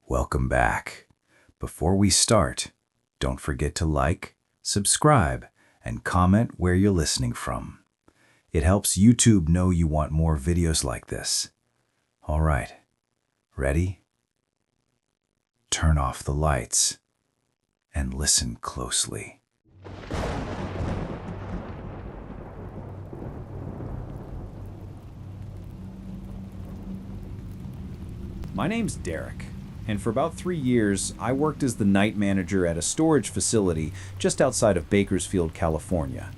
Welcome back. Before we start, don't forget to like, subscribe, and comment where you're listening from. It helps YouTube know you want more videos like this. All right, ready? Turn off the lights and listen closely. My name's Derek, and for about 3 years, I worked as the night manager at a storage facility just outside of Bakersfield, California.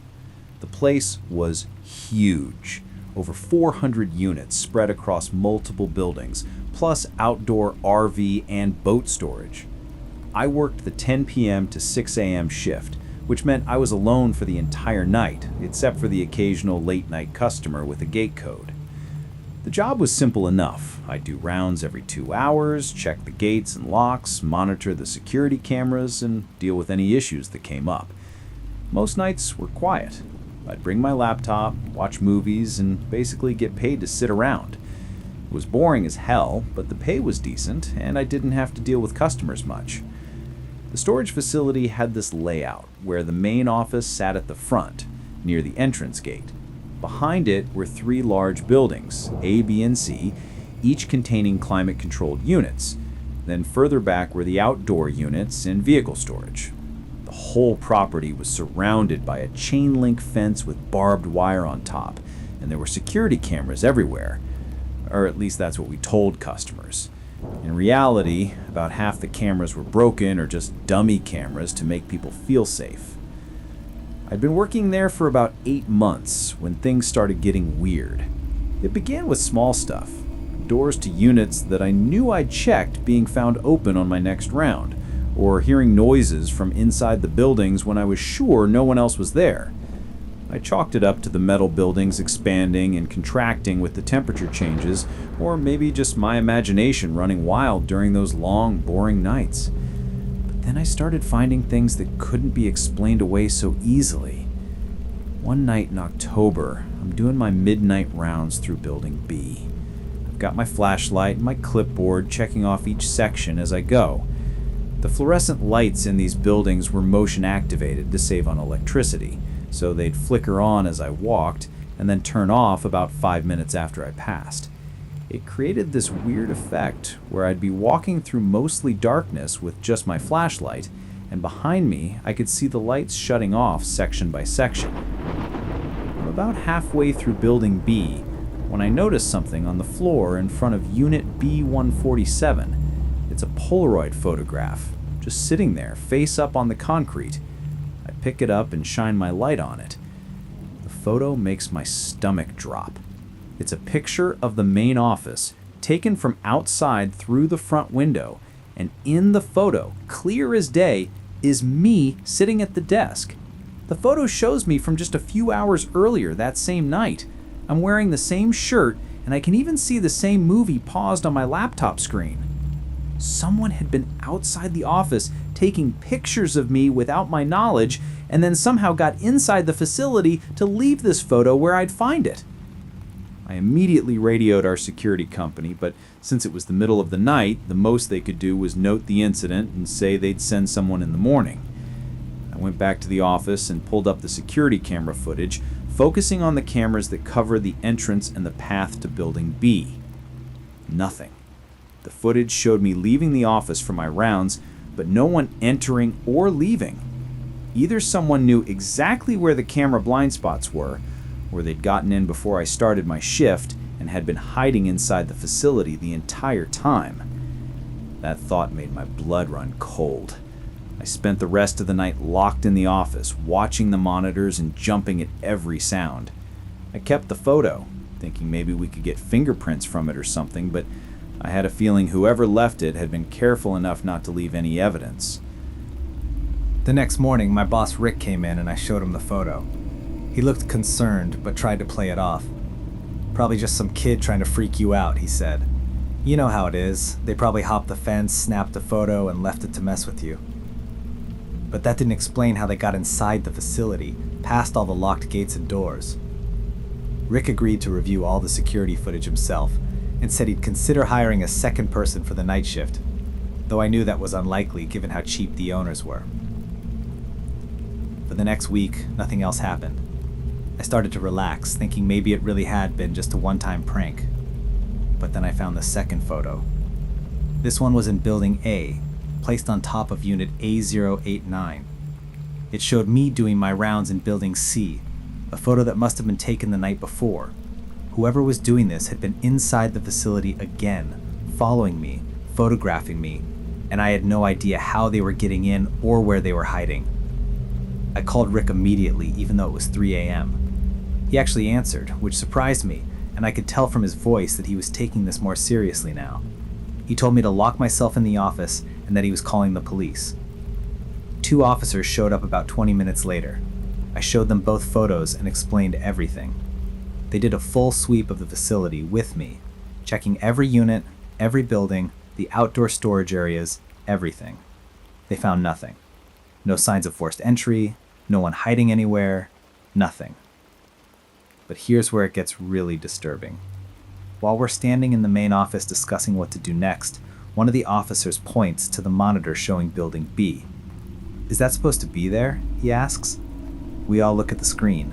The place was huge, over 400 units spread across multiple buildings, plus outdoor RV and boat storage. I worked the 10 p.m. to 6 a.m. shift, which meant I was alone for the entire night, except for the occasional late-night customer with a gate code. The job was simple enough. I'd do rounds every 2 hours, check the gates and locks, monitor the security cameras, and deal with any issues that came up. Most nights were quiet. I'd bring my laptop, watch movies, and basically get paid to sit around. It was boring as hell, but the pay was decent, and I didn't have to deal with customers much. The storage facility had this layout where the main office sat at the front, near the entrance gate. Behind it were 3 large buildings, A, B, and C, each containing climate-controlled units. Then further back were the outdoor units and vehicle storage. The whole property was surrounded by a chain-link fence with barbed wire on top, and there were security cameras everywhere. Or at least that's what we told customers. In reality, about half the cameras were broken or just dummy cameras to make people feel safe. I'd been working there for about 8 months when things started getting weird. It began with small stuff, doors to units that I knew I'd checked being found open on my next round, or hearing noises from inside the buildings when I was sure no one else was there. I chalked it up to the metal buildings expanding and contracting with the temperature changes, or maybe just my imagination running wild during those long, boring nights. Then I started finding things that couldn't be explained away so easily. One night in October, I'm doing my midnight rounds through Building B. I've got my flashlight and my clipboard checking off each section as I go. The fluorescent lights in these buildings were motion activated to save on electricity, so they'd flicker on as I walked and then turn off about 5 minutes after I passed. It created this weird effect where I'd be walking through mostly darkness with just my flashlight, and behind me I could see the lights shutting off section by section. I'm about halfway through Building B when I noticed something on the floor in front of Unit B147. It's a Polaroid photograph, just sitting there, face up on the concrete. I pick it up and shine my light on it. The photo makes my stomach drop. It's a picture of the main office, taken from outside through the front window, and in the photo, clear as day, is me sitting at the desk. The photo shows me from just a few hours earlier that same night. I'm wearing the same shirt, and I can even see the same movie paused on my laptop screen. Someone had been outside the office taking pictures of me without my knowledge, and then somehow got inside the facility to leave this photo where I'd find it. I immediately radioed our security company, but since it was the middle of the night, the most they could do was note the incident and say they'd send someone in the morning. I went back to the office and pulled up the security camera footage, focusing on the cameras that cover the entrance and the path to Building B. Nothing. The footage showed me leaving the office for my rounds, but no one entering or leaving. Either someone knew exactly where the camera blind spots were, or they'd gotten in before I started my shift and had been hiding inside the facility the entire time. That thought made my blood run cold. I spent the rest of the night locked in the office, watching the monitors and jumping at every sound. I kept the photo, thinking maybe we could get fingerprints from it or something, but I had a feeling whoever left it had been careful enough not to leave any evidence. The next morning, my boss Rick came in and I showed him the photo. He looked concerned, but tried to play it off. "Probably just some kid trying to freak you out," he said. "You know how it is. They probably hopped the fence, snapped a photo, and left it to mess with you." But that didn't explain how they got inside the facility, past all the locked gates and doors. Rick agreed to review all the security footage himself, and said he'd consider hiring a second person for the night shift. though I knew that was unlikely given how cheap the owners were. For the next week, nothing else happened. I started to relax, thinking maybe it really had been just a one-time prank. But then I found the second photo. This one was in Building A, placed on top of Unit A089. It showed me doing my rounds in Building C, a photo that must have been taken the night before. Whoever was doing this had been inside the facility again, following me, photographing me, and I had no idea how they were getting in or where they were hiding. I called Rick immediately, even though it was 3 a.m. He actually answered, which surprised me, and I could tell from his voice that he was taking this more seriously now. He told me to lock myself in the office and that he was calling the police. 2 officers showed up about 20 minutes later. I showed them both photos and explained everything. They did a full sweep of the facility with me, checking every unit, every building, the outdoor storage areas, everything. They found nothing. No signs of forced entry, no one hiding anywhere, nothing. But here's where it gets really disturbing. While we're standing in the main office discussing what to do next, one of the officers points to the monitor showing Building B. "Is that supposed to be there?" he asks. We all look at the screen.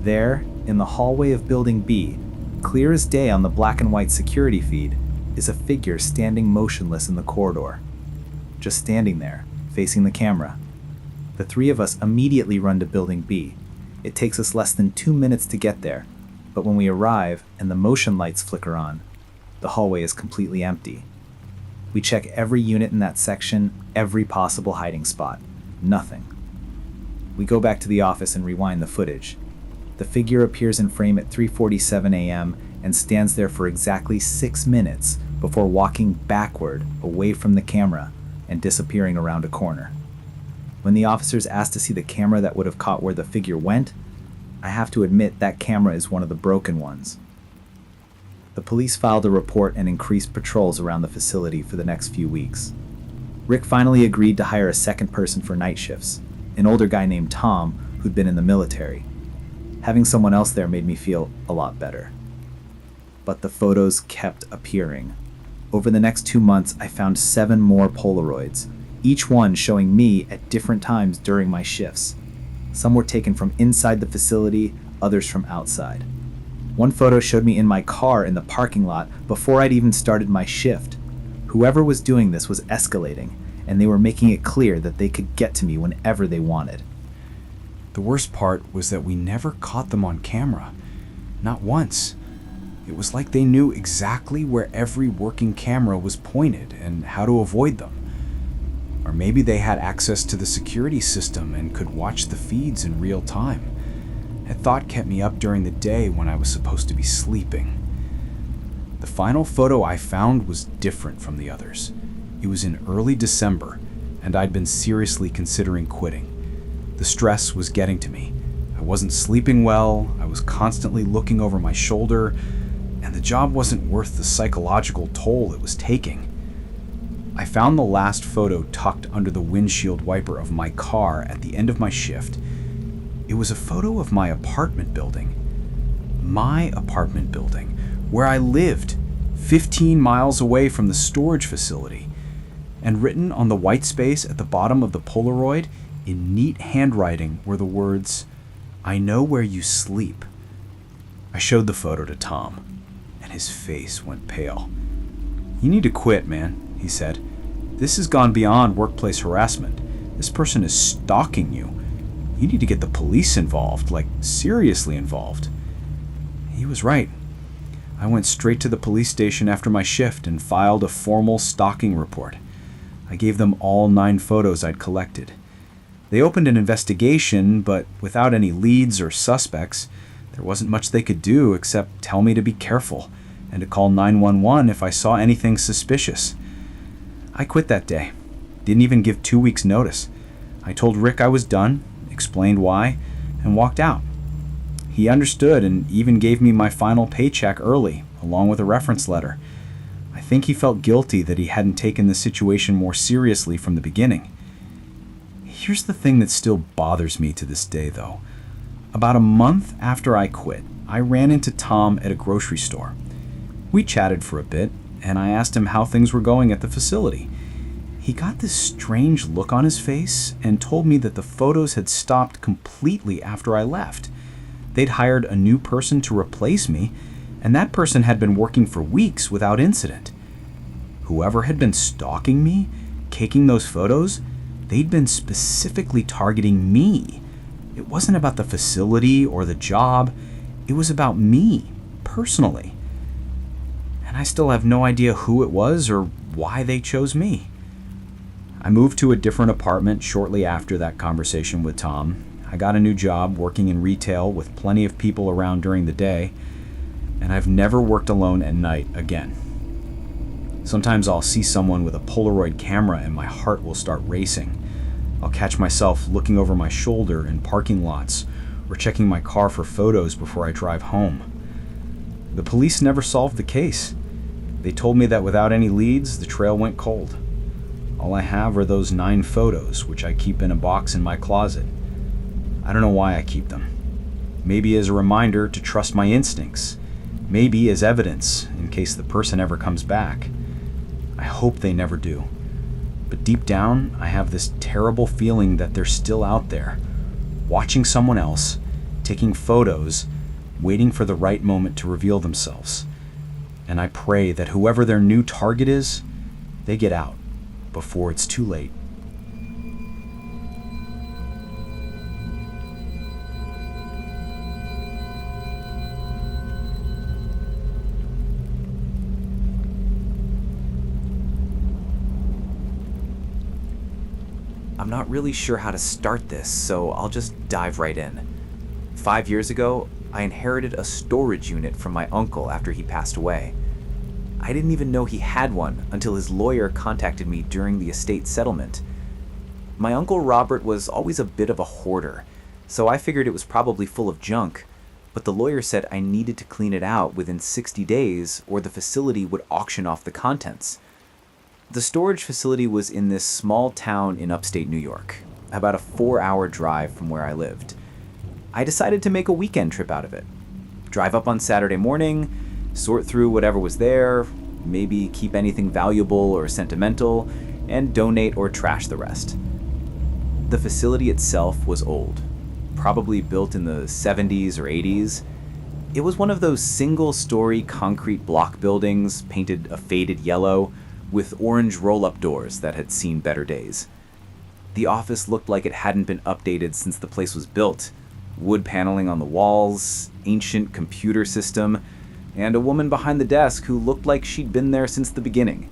There, in the hallway of Building B, clear as day on the black and white security feed, is a figure standing motionless in the corridor. Just standing there, facing the camera. The 3 of us immediately run to Building B. It takes us less than 2 minutes to get there, but when we arrive and the motion lights flicker on, the hallway is completely empty. We check every unit in that section, every possible hiding spot. Nothing. We go back to the office and rewind the footage. The figure appears in frame at 3:47 a.m. and stands there for exactly 6 minutes before walking backward away from the camera and disappearing around a corner. When the officers asked to see the camera that would have caught where the figure went, I have to admit that camera is one of the broken ones. The police filed a report and increased patrols around the facility for the next few weeks. Rick finally agreed to hire a second person for night shifts, an older guy named Tom who'd been in the military. Having someone else there made me feel a lot better. But the photos kept appearing. Over the next 2 months, I found 7 more Polaroids, each one showing me at different times during my shifts. Some were taken from inside the facility, others from outside. One photo showed me in my car in the parking lot before I'd even started my shift. Whoever was doing this was escalating, and they were making it clear that they could get to me whenever they wanted. The worst part was that we never caught them on camera. Not once. It was like they knew exactly where every working camera was pointed and how to avoid them. Or maybe they had access to the security system and could watch the feeds in real time. That thought kept me up during the day when I was supposed to be sleeping. The final photo I found was different from the others. It was in early December, and I'd been seriously considering quitting. The stress was getting to me. I wasn't sleeping well, I was constantly looking over my shoulder, and the job wasn't worth the psychological toll it was taking. I found the last photo tucked under the windshield wiper of my car at the end of my shift. It was a photo of my apartment building. My apartment building, where I lived, 15 miles away from the storage facility. And written on the white space at the bottom of the Polaroid, in neat handwriting, were the words, "I know where you sleep." I showed the photo to Tom, and his face went pale. "You need to quit, man," he said. "This has gone beyond workplace harassment. This person is stalking you. You need to get the police involved, like seriously involved." He was right. I went straight to the police station after my shift and filed a formal stalking report. I gave them all 9 photos I'd collected. They opened an investigation, but without any leads or suspects, there wasn't much they could do except tell me to be careful and to call 911 if I saw anything suspicious. I quit that day. Didn't even give 2 weeks' notice. I told Rick I was done, explained why, and walked out. He understood and even gave me my final paycheck early, along with a reference letter. I think he felt guilty that he hadn't taken the situation more seriously from the beginning. Here's the thing that still bothers me to this day, though. About a month after I quit, I ran into Tom at a grocery store. We chatted for a bit, and I asked him how things were going at the facility. He got this strange look on his face and told me that the photos had stopped completely after I left. They'd hired a new person to replace me, and that person had been working for weeks without incident. Whoever had been stalking me, taking those photos, they'd been specifically targeting me. It wasn't about the facility or the job. It was about me, personally. And I still have no idea who it was or why they chose me. I moved to a different apartment shortly after that conversation with Tom. I got a new job working in retail with plenty of people around during the day, and I've never worked alone at night again. Sometimes I'll see someone with a Polaroid camera and my heart will start racing. I'll catch myself looking over my shoulder in parking lots or checking my car for photos before I drive home. The police never solved the case. They told me that without any leads, the trail went cold. All I have are those 9 photos, which I keep in a box in my closet. I don't know why I keep them. Maybe as a reminder to trust my instincts. Maybe as evidence in case the person ever comes back. I hope they never do. But deep down, I have this terrible feeling that they're still out there, watching someone else, taking photos, waiting for the right moment to reveal themselves. And I pray that whoever their new target is, they get out before it's too late. I'm not really sure how to start this, so I'll just dive right in. 5 years ago, I inherited a storage unit from my uncle after he passed away. I didn't even know he had one until his lawyer contacted me during the estate settlement. My uncle Robert was always a bit of a hoarder, so I figured it was probably full of junk, but the lawyer said I needed to clean it out within 60 days or the facility would auction off the contents. The storage facility was in this small town in upstate New York, about a 4-hour drive from where I lived. I decided to make a weekend trip out of it. Drive up on Saturday morning, sort through whatever was there, maybe keep anything valuable or sentimental, and donate or trash the rest. The facility itself was old, probably built in the 70s or 80s. It was one of those single-story concrete block buildings painted a faded yellow, with orange roll-up doors that had seen better days. The office looked like it hadn't been updated since the place was built. Wood paneling on the walls, ancient computer system, and a woman behind the desk who looked like she'd been there since the beginning.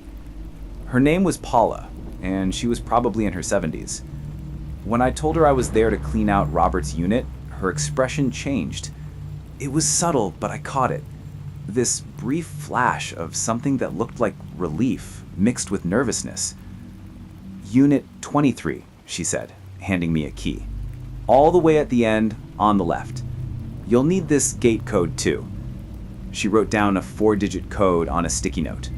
Her name was Paula, and she was probably in her 70s. When I told her I was there to clean out Robert's unit, her expression changed. It was subtle, but I caught it. This brief flash of something that looked like relief, mixed with nervousness. Unit 23, she said, handing me a key. All the way at the end, on the left. You'll need this gate code too. She wrote down a 4-digit code on a sticky note.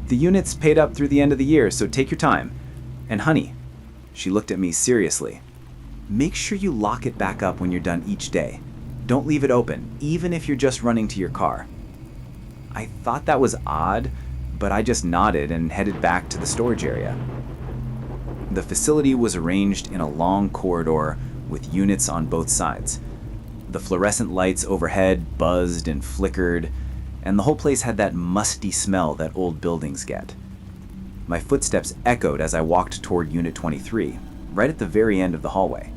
The unit's paid up through the end of the year, so take your time. And honey, she looked at me seriously, make sure you lock it back up when you're done each day. Don't leave it open, even if you're just running to your car. I thought that was odd, but I just nodded and headed back to the storage area. The facility was arranged in a long corridor with units on both sides. The fluorescent lights overhead buzzed and flickered, and the whole place had that musty smell that old buildings get. My footsteps echoed as I walked toward Unit 23, right at the very end of the hallway.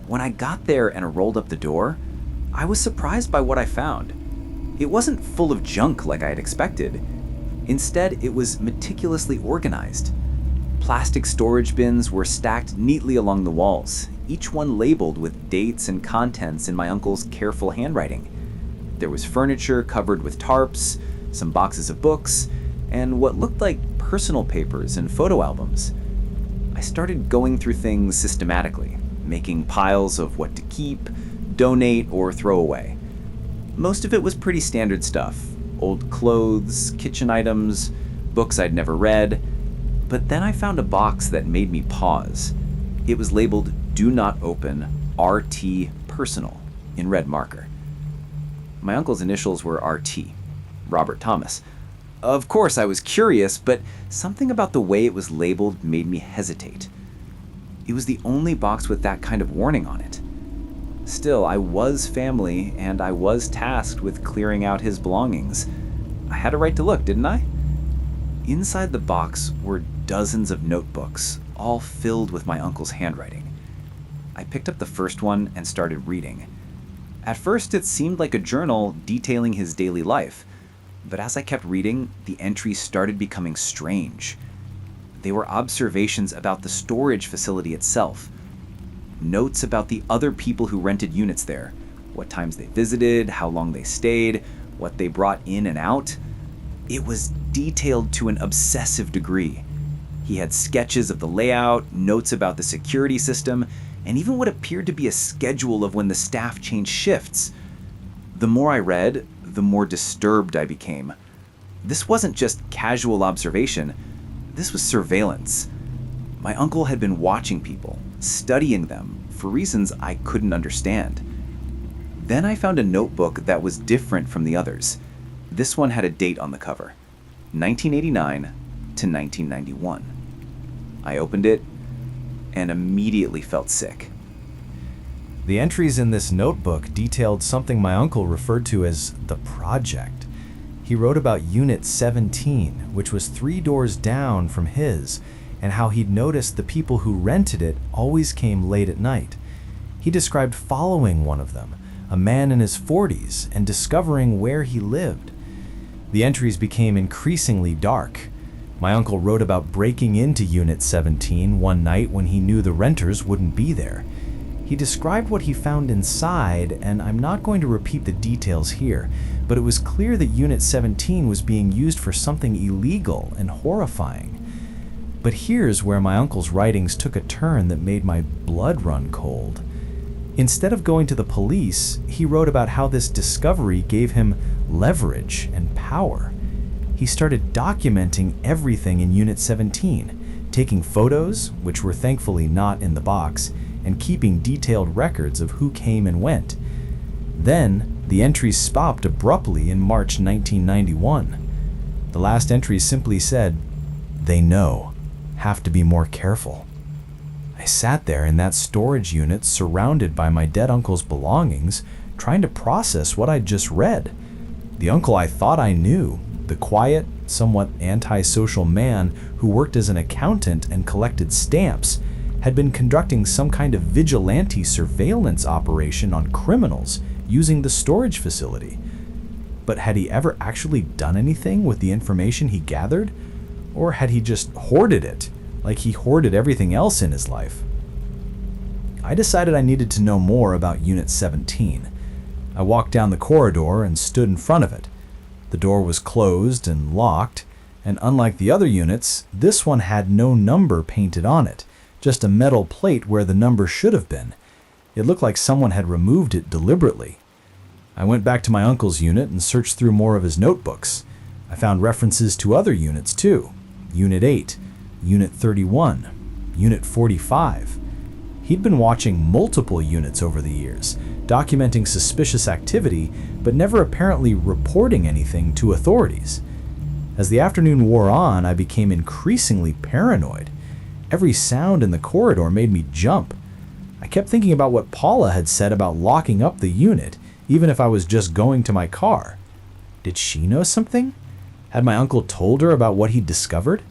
When I got there and rolled up the door, I was surprised by what I found. It wasn't full of junk like I had expected. Instead, it was meticulously organized. Plastic storage bins were stacked neatly along the walls, each one labeled with dates and contents in my uncle's careful handwriting. There was furniture covered with tarps, some boxes of books, and what looked like personal papers and photo albums. I started going through things systematically, making piles of what to keep, donate, or throw away. Most of it was pretty standard stuff. Old clothes, kitchen items, books I'd never read. But then I found a box that made me pause. It was labeled Do Not Open, RT Personal, in red marker. My uncle's initials were RT, Robert Thomas. Of course, I was curious, but something about the way it was labeled made me hesitate. It was the only box with that kind of warning on it. Still, I was family, and I was tasked with clearing out his belongings. I had a right to look, didn't I? Inside the box were dozens of notebooks, all filled with my uncle's handwriting. I picked up the first one and started reading. At first, it seemed like a journal detailing his daily life, but as I kept reading, the entries started becoming strange. They were observations about the storage facility itself, notes about the other people who rented units there, what times they visited, how long they stayed, what they brought in and out. It was detailed to an obsessive degree. He had sketches of the layout, notes about the security system, and even what appeared to be a schedule of when the staff changed shifts. The more I read, the more disturbed I became. This wasn't just casual observation, this was surveillance. My uncle had been watching people, studying them, for reasons I couldn't understand. Then I found a notebook that was different from the others. This one had a date on the cover, 1989 to 1991. I opened it and immediately felt sick. The entries in this notebook detailed something my uncle referred to as the project. He wrote about Unit 17, which was 3 doors down from his, and how he'd noticed the people who rented it always came late at night. He described following one of them, a man in his 40s, and discovering where he lived. The entries became increasingly dark. My uncle wrote about breaking into Unit 17 one night when he knew the renters wouldn't be there. He described what he found inside, and I'm not going to repeat the details here, but it was clear that Unit 17 was being used for something illegal and horrifying. But here's where my uncle's writings took a turn that made my blood run cold. Instead of going to the police, he wrote about how this discovery gave him leverage and power. He started documenting everything in Unit 17, taking photos, which were thankfully not in the box, and keeping detailed records of who came and went. Then, the entries stopped abruptly in March 1991. The last entry simply said, "They know. Have to be more careful." I sat there in that storage unit surrounded by my dead uncle's belongings, trying to process what I'd just read. The uncle I thought I knew, the quiet, somewhat antisocial man who worked as an accountant and collected stamps, had been conducting some kind of vigilante surveillance operation on criminals using the storage facility. But had he ever actually done anything with the information he gathered? Or had he just hoarded it, like he hoarded everything else in his life? I decided I needed to know more about Unit 17. I walked down the corridor and stood in front of it. The door was closed and locked, and unlike the other units, this one had no number painted on it, just a metal plate where the number should have been. It looked like someone had removed it deliberately. I went back to my uncle's unit and searched through more of his notebooks. I found references to other units too. Unit 8, Unit 31, Unit 45. He'd been watching multiple units over the years, documenting suspicious activity, but never apparently reporting anything to authorities. As the afternoon wore on, I became increasingly paranoid. Every sound in the corridor made me jump. I kept thinking about what Paula had said about locking up the unit, even if I was just going to my car. Did she know something? Had my uncle told her about what he'd discovered?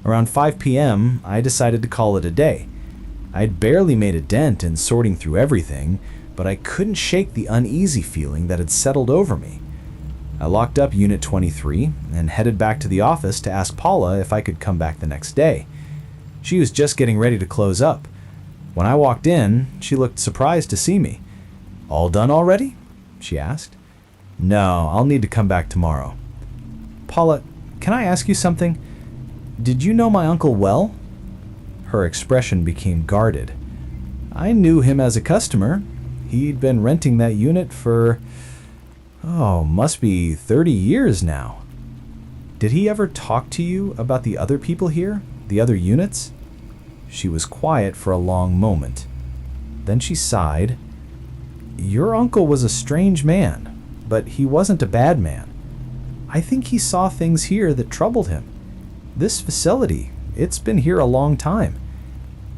Around 5 p.m., I decided to call it a day. I'd barely made a dent in sorting through everything, but I couldn't shake the uneasy feeling that had settled over me. I locked up Unit 23 and headed back to the office to ask Paula if I could come back the next day. She was just getting ready to close up. When I walked in, she looked surprised to see me. "All done already?" she asked. "No, I'll need to come back tomorrow." "Paula, can I ask you something? Did you know my uncle well?" Her expression became guarded. "I knew him as a customer. He'd been renting that unit for, must be 30 years now." "Did he ever talk to you about the other people here, the other units?" She was quiet for a long moment. Then she sighed. "Your uncle was a strange man, but he wasn't a bad man. I think he saw things here that troubled him. This facility, it's been here a long time.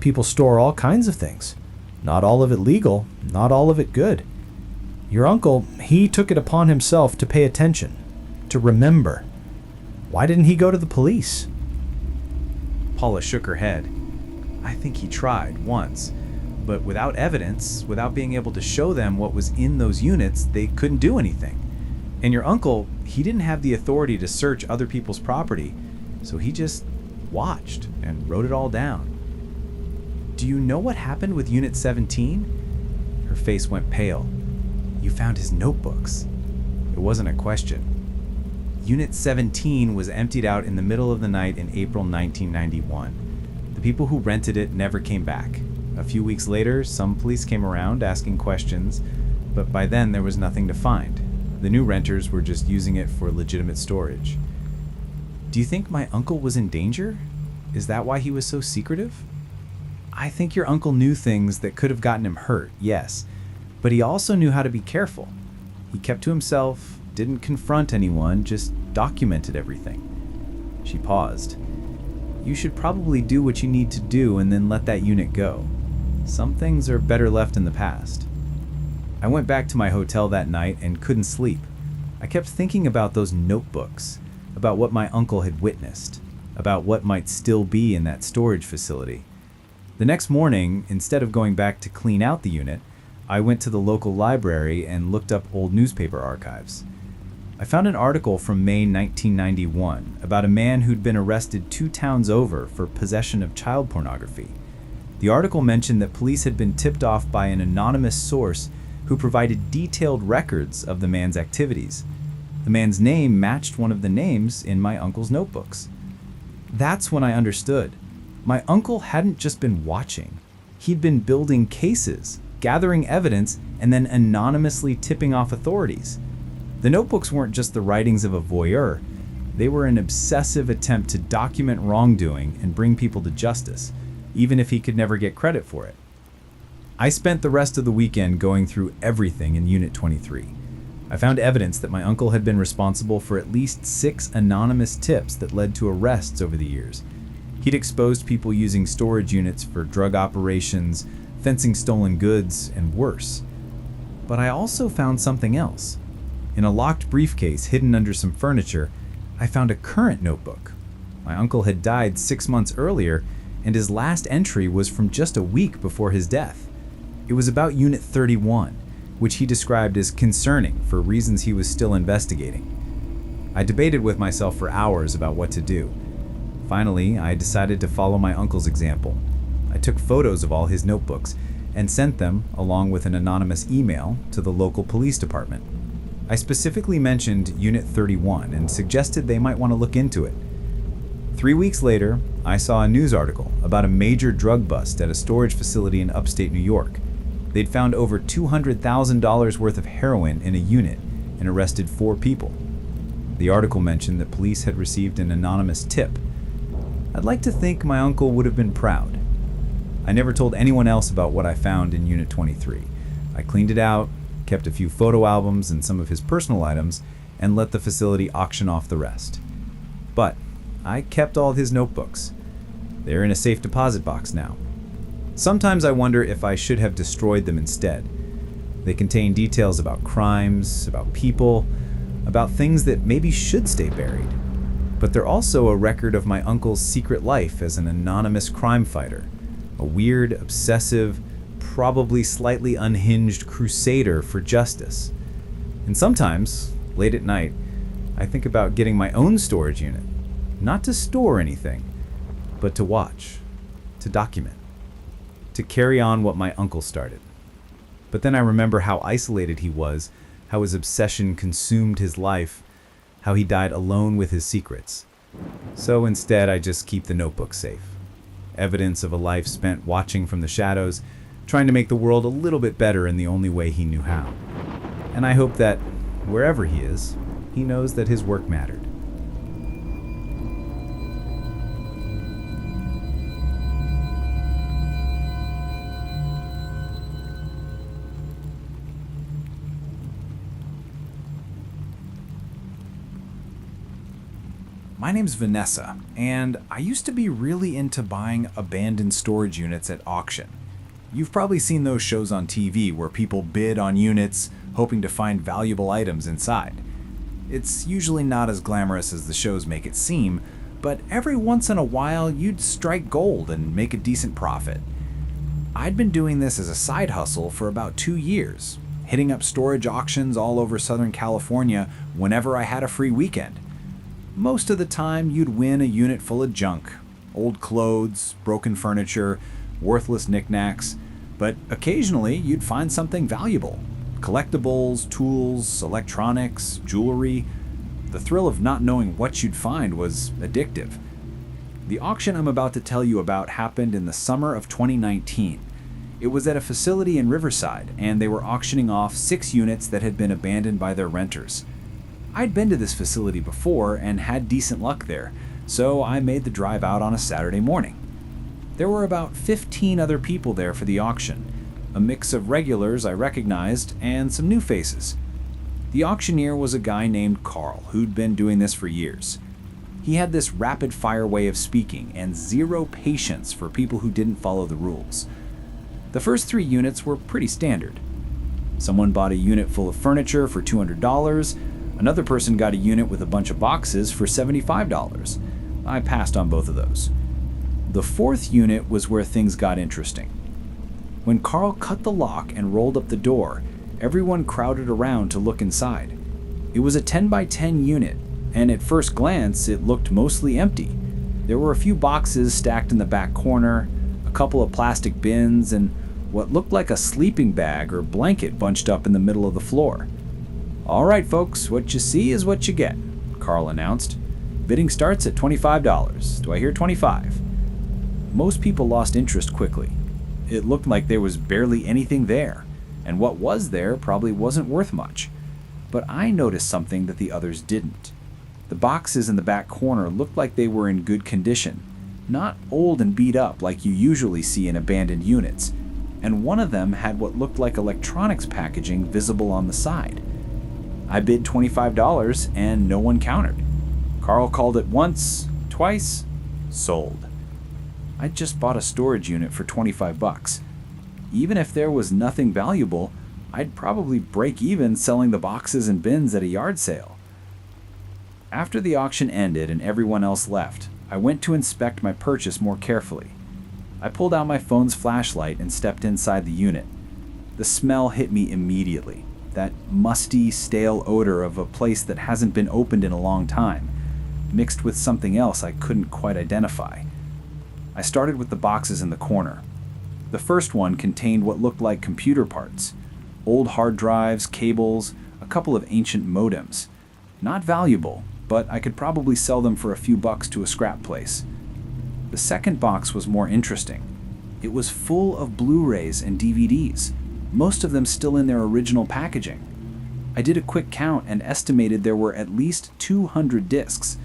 People store all kinds of things. Not all of it legal, not all of it good. Your uncle, he took it upon himself to pay attention, to remember. Why didn't he go to the police?" Paula shook her head. "I think he tried once, but without evidence, without being able to show them what was in those units, they couldn't do anything. And your uncle, he didn't have the authority to search other people's property, so he just watched and wrote it all down. Do you know what happened with Unit 17? Her face went pale. "You found his notebooks." It wasn't a question. Unit 17 was emptied out in the middle of the night in April 1991. The people who rented it never came back. A few weeks later, some police came around asking questions, but by then there was nothing to find. The new renters were just using it for legitimate storage. Do you think my uncle was in danger? Is that why he was so secretive? I think your uncle knew things that could have gotten him hurt, yes, but he also knew how to be careful. He kept to himself, didn't confront anyone, just documented everything. She paused. You should probably do what you need to do and then let that unit go. Some things are better left in the past. I went back to my hotel that night and couldn't sleep. I kept thinking about those notebooks, about what my uncle had witnessed, about what might still be in that storage facility. The next morning, instead of going back to clean out the unit, I went to the local library and looked up old newspaper archives. I found an article from May 1991 about a man who'd been arrested 2 towns over for possession of child pornography. The article mentioned that police had been tipped off by an anonymous source who provided detailed records of the man's activities. The man's name matched one of the names in my uncle's notebooks. That's when I understood. My uncle hadn't just been watching. He'd been building cases, gathering evidence, and then anonymously tipping off authorities. The notebooks weren't just the writings of a voyeur. They were an obsessive attempt to document wrongdoing and bring people to justice, even if he could never get credit for it. I spent the rest of the weekend going through everything in Unit 23. I found evidence that my uncle had been responsible for at least 6 anonymous tips that led to arrests over the years. He'd exposed people using storage units for drug operations, fencing stolen goods, and worse. But I also found something else. In a locked briefcase hidden under some furniture, I found a current notebook. My uncle had died 6 months earlier, and his last entry was from just a week before his death. It was about Unit 31, which he described as concerning for reasons he was still investigating. I debated with myself for hours about what to do. Finally, I decided to follow my uncle's example. I took photos of all his notebooks and sent them, along with an anonymous email, to the local police department. I specifically mentioned Unit 31 and suggested they might want to look into it. 3 weeks later, I saw a news article about a major drug bust at a storage facility in upstate New York. They'd found over $200,000 worth of heroin in a unit and arrested 4 people. The article mentioned that police had received an anonymous tip. I'd like to think my uncle would have been proud. I never told anyone else about what I found in Unit 23. I cleaned it out, kept a few photo albums and some of his personal items, and let the facility auction off the rest. But I kept all his notebooks. They're in a safe deposit box now. Sometimes I wonder if I should have destroyed them instead. They contain details about crimes, about people, about things that maybe should stay buried. But they're also a record of my uncle's secret life as an anonymous crime fighter, a weird, obsessive, probably slightly unhinged crusader for justice. And sometimes, late at night, I think about getting my own storage unit, not to store anything, but to watch, to document, to carry on what my uncle started. But then I remember how isolated he was, how his obsession consumed his life, how he died alone with his secrets. So instead, I just keep the notebook safe. Evidence of a life spent watching from the shadows, trying to make the world a little bit better in the only way he knew how. And I hope that, wherever he is, he knows that his work mattered. My name's Vanessa, and I used to be really into buying abandoned storage units at auction. You've probably seen those shows on TV where people bid on units, hoping to find valuable items inside. It's usually not as glamorous as the shows make it seem, but every once in a while you'd strike gold and make a decent profit. I'd been doing this as a side hustle for about 2 years, hitting up storage auctions all over Southern California whenever I had a free weekend. Most of the time, you'd win a unit full of junk, old clothes, broken furniture, worthless knickknacks, but occasionally you'd find something valuable. Collectibles, tools, electronics, jewelry. The thrill of not knowing what you'd find was addictive. The auction I'm about to tell you about happened in the summer of 2019. It was at a facility in Riverside, and they were auctioning off 6 units that had been abandoned by their renters. I'd been to this facility before and had decent luck there, so I made the drive out on a Saturday morning. There were about 15 other people there for the auction, a mix of regulars I recognized and some new faces. The auctioneer was a guy named Carl who'd been doing this for years. He had this rapid-fire way of speaking and zero patience for people who didn't follow the rules. The first 3 units were pretty standard. Someone bought a unit full of furniture for $200. Another person got a unit with a bunch of boxes for $75. I passed on both of those. The 4th unit was where things got interesting. When Carl cut the lock and rolled up the door, everyone crowded around to look inside. It was a 10 by 10 unit, and at first glance, it looked mostly empty. There were a few boxes stacked in the back corner, a couple of plastic bins, and what looked like a sleeping bag or blanket bunched up in the middle of the floor. "All right, folks, what you see is what you get," Carl announced. "Bidding starts at $25. Do I hear 25? Most people lost interest quickly. It looked like there was barely anything there, and what was there probably wasn't worth much. But I noticed something that the others didn't. The boxes in the back corner looked like they were in good condition, not old and beat up like you usually see in abandoned units, and one of them had what looked like electronics packaging visible on the side. I bid $25 and no one countered. Carl called it once, twice, sold. I just bought a storage unit for $25. Even if there was nothing valuable, I'd probably break even selling the boxes and bins at a yard sale. After the auction ended and everyone else left, I went to inspect my purchase more carefully. I pulled out my phone's flashlight and stepped inside the unit. The smell hit me immediately. That musty, stale odor of a place that hasn't been opened in a long time, mixed with something else I couldn't quite identify. I started with the boxes in the corner. The first one contained what looked like computer parts, old hard drives, cables, a couple of ancient modems. Not valuable, but I could probably sell them for a few bucks to a scrap place. The second box was more interesting. It was full of Blu-rays and DVDs, most of them still in their original packaging. I did a quick count and estimated there were at least 200 discs.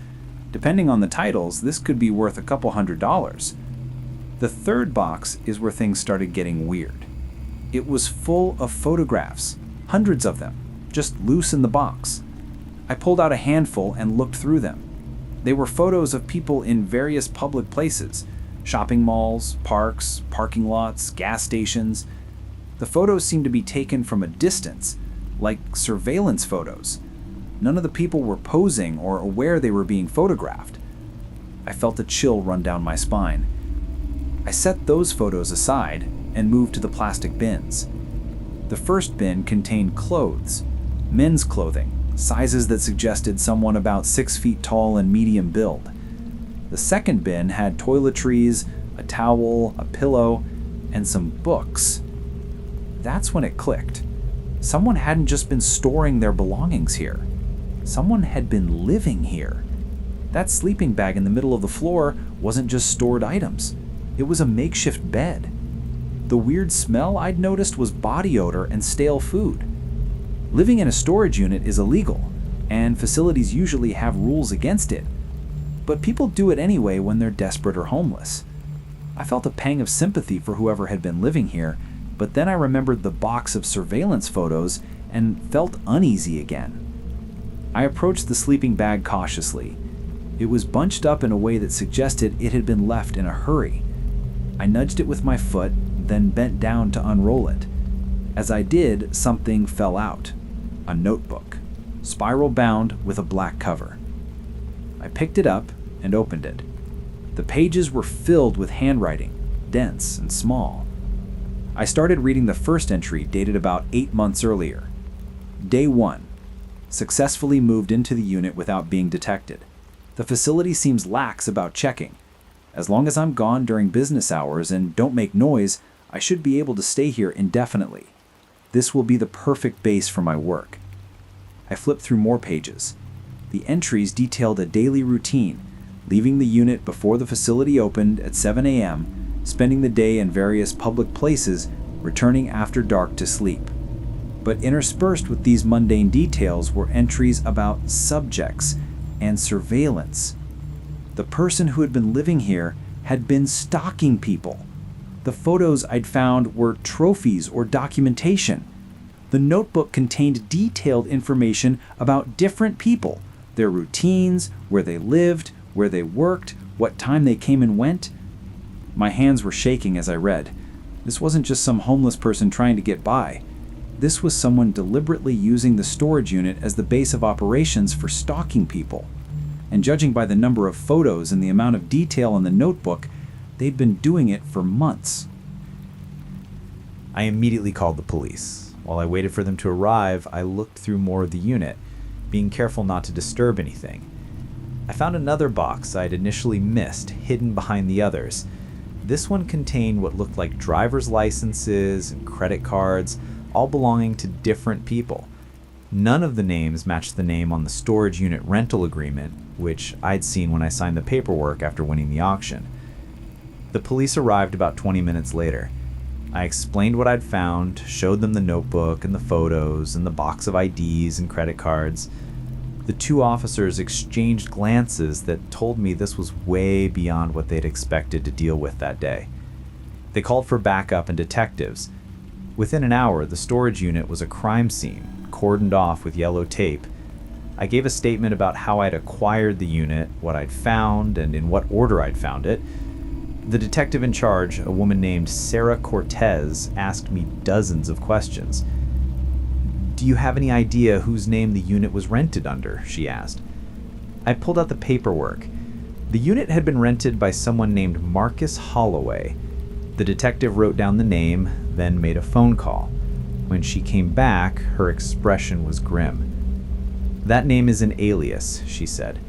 Depending on the titles, this could be worth a couple $100s. The third box is where things started getting weird. It was full of photographs, hundreds of them, just loose in the box. I pulled out a handful and looked through them. They were photos of people in various public places, shopping malls, parks, parking lots, gas stations. The photos seemed to be taken from a distance, like surveillance photos. None of the people were posing or aware they were being photographed. I felt a chill run down my spine. I set those photos aside and moved to the plastic bins. The first bin contained clothes, men's clothing, sizes that suggested someone about 6 feet tall and medium build. The second bin had toiletries, a towel, a pillow, and some books. That's when it clicked. Someone hadn't just been storing their belongings here. Someone had been living here. That sleeping bag in the middle of the floor wasn't just stored items. It was a makeshift bed. The weird smell I'd noticed was body odor and stale food. Living in a storage unit is illegal, and facilities usually have rules against it. But people do it anyway when they're desperate or homeless. I felt a pang of sympathy for whoever had been living here, but then I remembered the box of surveillance photos and felt uneasy again. I approached the sleeping bag cautiously. It was bunched up in a way that suggested it had been left in a hurry. I nudged it with my foot, then bent down to unroll it. As I did, something fell out. A notebook, spiral bound with a black cover. I picked it up and opened it. The pages were filled with handwriting, dense and small. I started reading the first entry dated about 8 months earlier. Day 1. Successfully moved into the unit without being detected. The facility seems lax about checking. As long as I'm gone during business hours and don't make noise, I should be able to stay here indefinitely. This will be the perfect base for my work. I flipped through more pages. The entries detailed a daily routine, leaving the unit before the facility opened at 7 a.m., spending the day in various public places, returning after dark to sleep. But interspersed with these mundane details were entries about subjects and surveillance. The person who had been living here had been stalking people. The photos I'd found were trophies or documentation. The notebook contained detailed information about different people, their routines, where they lived, where they worked, what time they came and went. My hands were shaking as I read. This wasn't just some homeless person trying to get by. This was someone deliberately using the storage unit as the base of operations for stalking people. And judging by the number of photos and the amount of detail in the notebook, they'd been doing it for months. I immediately called the police. While I waited for them to arrive, I looked through more of the unit, being careful not to disturb anything. I found another box I'd initially missed, hidden behind the others. This one contained what looked like driver's licenses and credit cards, all belonging to different people. None of the names matched the name on the storage unit rental agreement, which I'd seen when I signed the paperwork after winning the auction. The police arrived about 20 minutes later. I explained what I'd found, showed them the notebook and the photos and the box of IDs and credit cards. The two officers exchanged glances that told me this was way beyond what they'd expected to deal with that day. They called for backup and detectives. Within an hour, the storage unit was a crime scene, cordoned off with yellow tape. I gave a statement about how I'd acquired the unit, what I'd found, and in what order I'd found it. The detective in charge, a woman named Sarah Cortez, asked me dozens of questions. "Do you have any idea whose name the unit was rented under?" she asked. I pulled out the paperwork. The unit had been rented by someone named Marcus Holloway. The detective wrote down the name, then made a phone call. When she came back, her expression was grim. "That name is an alias," she said.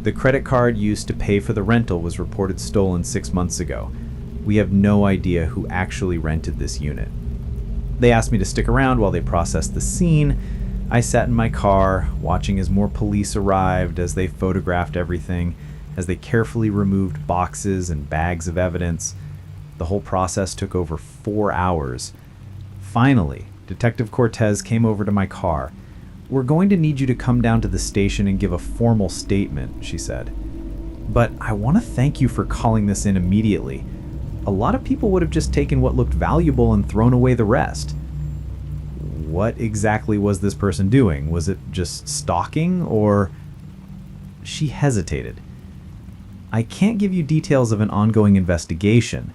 "The credit card used to pay for the rental was reported stolen 6 months ago. We have no idea who actually rented this unit." They asked me to stick around while they processed the scene. I sat in my car, watching as more police arrived, as they photographed everything, as they carefully removed boxes and bags of evidence. The whole process took over 4 hours. Finally, Detective Cortez came over to my car. "We're going to need you to come down to the station and give a formal statement," she said. "But I want to thank you for calling this in immediately. A lot of people would have just taken what looked valuable and thrown away the rest." What exactly was this person doing? Was it just stalking, or... She hesitated. "I can't give you details of an ongoing investigation,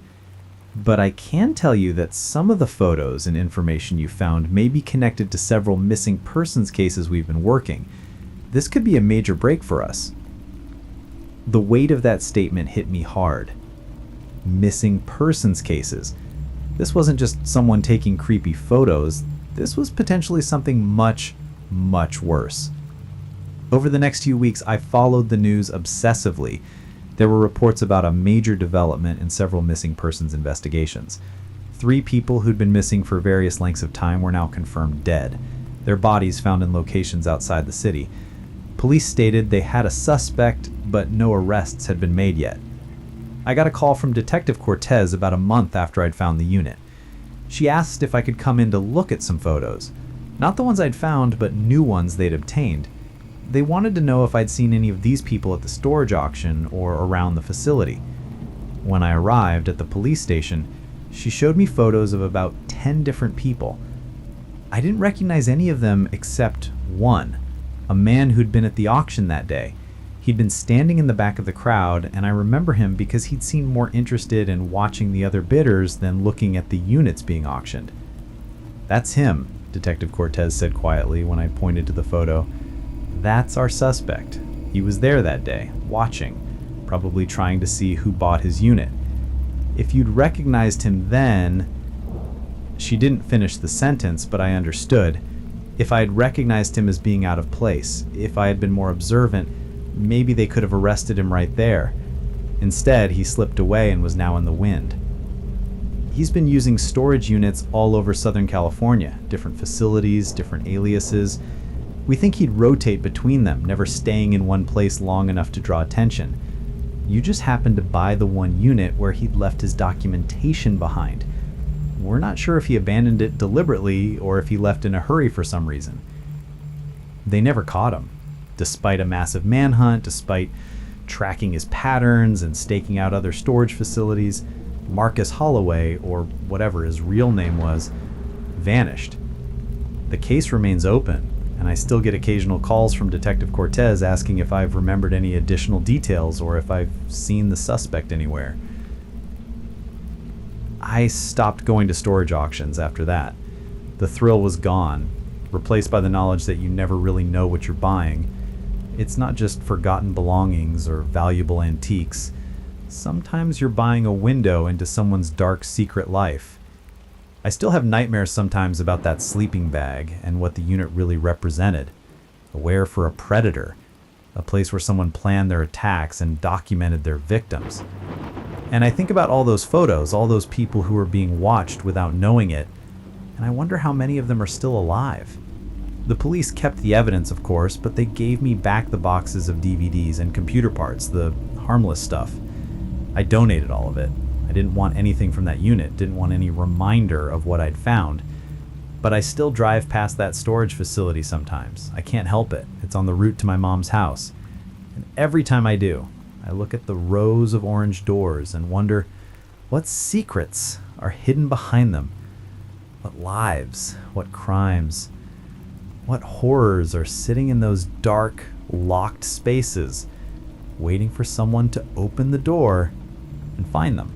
but I can tell you that some of the photos and information you found may be connected to several missing persons cases we've been working. This could be a major break for us." The weight of that statement hit me hard. Missing persons cases. This wasn't just someone taking creepy photos. This was potentially something much, much worse. Over the next few weeks, I followed the news obsessively. There were reports about a major development in several missing persons investigations. 3 people who'd been missing for various lengths of time were now confirmed dead, their bodies found in locations outside the city. Police stated they had a suspect, but no arrests had been made yet. I got a call from Detective Cortez about a month after I'd found the unit. She asked if I could come in to look at some photos. Not the ones I'd found, but new ones they'd obtained. They wanted to know if I'd seen any of these people at the storage auction or around the facility. When I arrived at the police station, she showed me photos of about 10 different people. I didn't recognize any of them except one, a man who'd been at the auction that day. He'd been standing in the back of the crowd, and I remember him because he'd seemed more interested in watching the other bidders than looking at the units being auctioned. "That's him," Detective Cortez said quietly when I pointed to the photo. "That's our suspect. He was there that day, watching, probably trying to see who bought his unit. If you'd recognized him then..." She didn't finish the sentence, but I understood. If I had recognized him as being out of place, if I had been more observant, maybe they could have arrested him right there. Instead, he slipped away and was now in the wind. He's been using storage units all over Southern California, different facilities, different aliases. We think he'd rotate between them, never staying in one place long enough to draw attention. You just happened to buy the one unit where he'd left his documentation behind. We're not sure if he abandoned it deliberately or if he left in a hurry for some reason. They never caught him. Despite a massive manhunt, despite tracking his patterns and staking out other storage facilities, Marcus Holloway, or whatever his real name was, vanished. The case remains open, and I still get occasional calls from Detective Cortez asking if I've remembered any additional details or if I've seen the suspect anywhere. I stopped going to storage auctions after that. The thrill was gone, replaced by the knowledge that you never really know what you're buying. It's not just forgotten belongings or valuable antiques. Sometimes you're buying a window into someone's dark secret life. I still have nightmares sometimes about that sleeping bag and what the unit really represented. A ware for a predator, a place where someone planned their attacks and documented their victims. And I think about all those photos, all those people who were being watched without knowing it, and I wonder how many of them are still alive. The police kept the evidence, of course, but they gave me back the boxes of DVDs and computer parts, the harmless stuff. I donated all of it. I didn't want anything from that unit, didn't want any reminder of what I'd found. But I still drive past that storage facility sometimes. I can't help it. It's on the route to my mom's house. And every time I do, I look at the rows of orange doors and wonder what secrets are hidden behind them. What lives, what crimes, what horrors are sitting in those dark, locked spaces, waiting for someone to open the door and find them.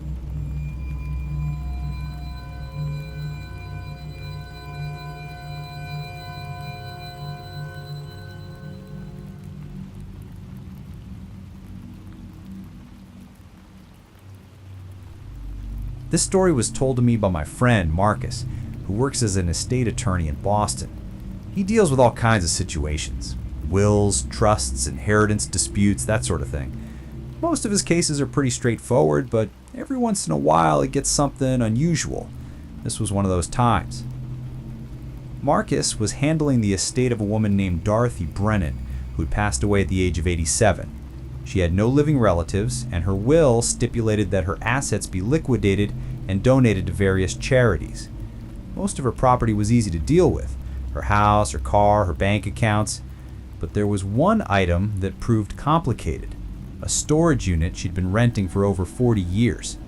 This story was told to me by my friend Marcus, who works as an estate attorney in Boston. He deals with all kinds of situations: wills, trusts, inheritance disputes, that sort of thing. Most of his cases are pretty straightforward, but every once in a while it gets something unusual. This was one of those times. Marcus was handling the estate of a woman named Dorothy Brennan, who had passed away at the age of 87. She had no living relatives, and her will stipulated that her assets be liquidated and donated to various charities. Most of her property was easy to deal with: her house, her car, her bank accounts. But there was one item that proved complicated: a storage unit she'd been renting for over 40 years.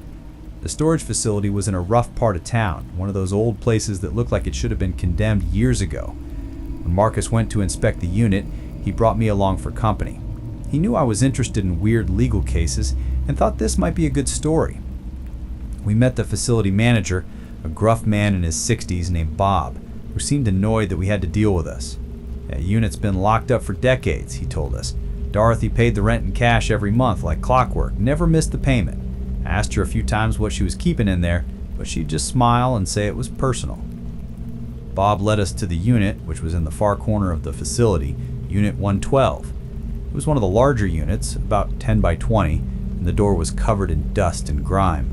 The storage facility was in a rough part of town, one of those old places that looked like it should have been condemned years ago. When Marcus went to inspect the unit, he brought me along for company. He knew I was interested in weird legal cases and thought this might be a good story. We met the facility manager, a gruff man in his 60s named Bob, who seemed annoyed that we had to deal with us. "That unit's been locked up for decades," he told us. "Dorothy paid the rent in cash every month like clockwork, never missed the payment. I asked her a few times what she was keeping in there, but she'd just smile and say it was personal." Bob led us to the unit, which was in the far corner of the facility, Unit 112. It was one of the larger units, about 10 by 20, and the door was covered in dust and grime.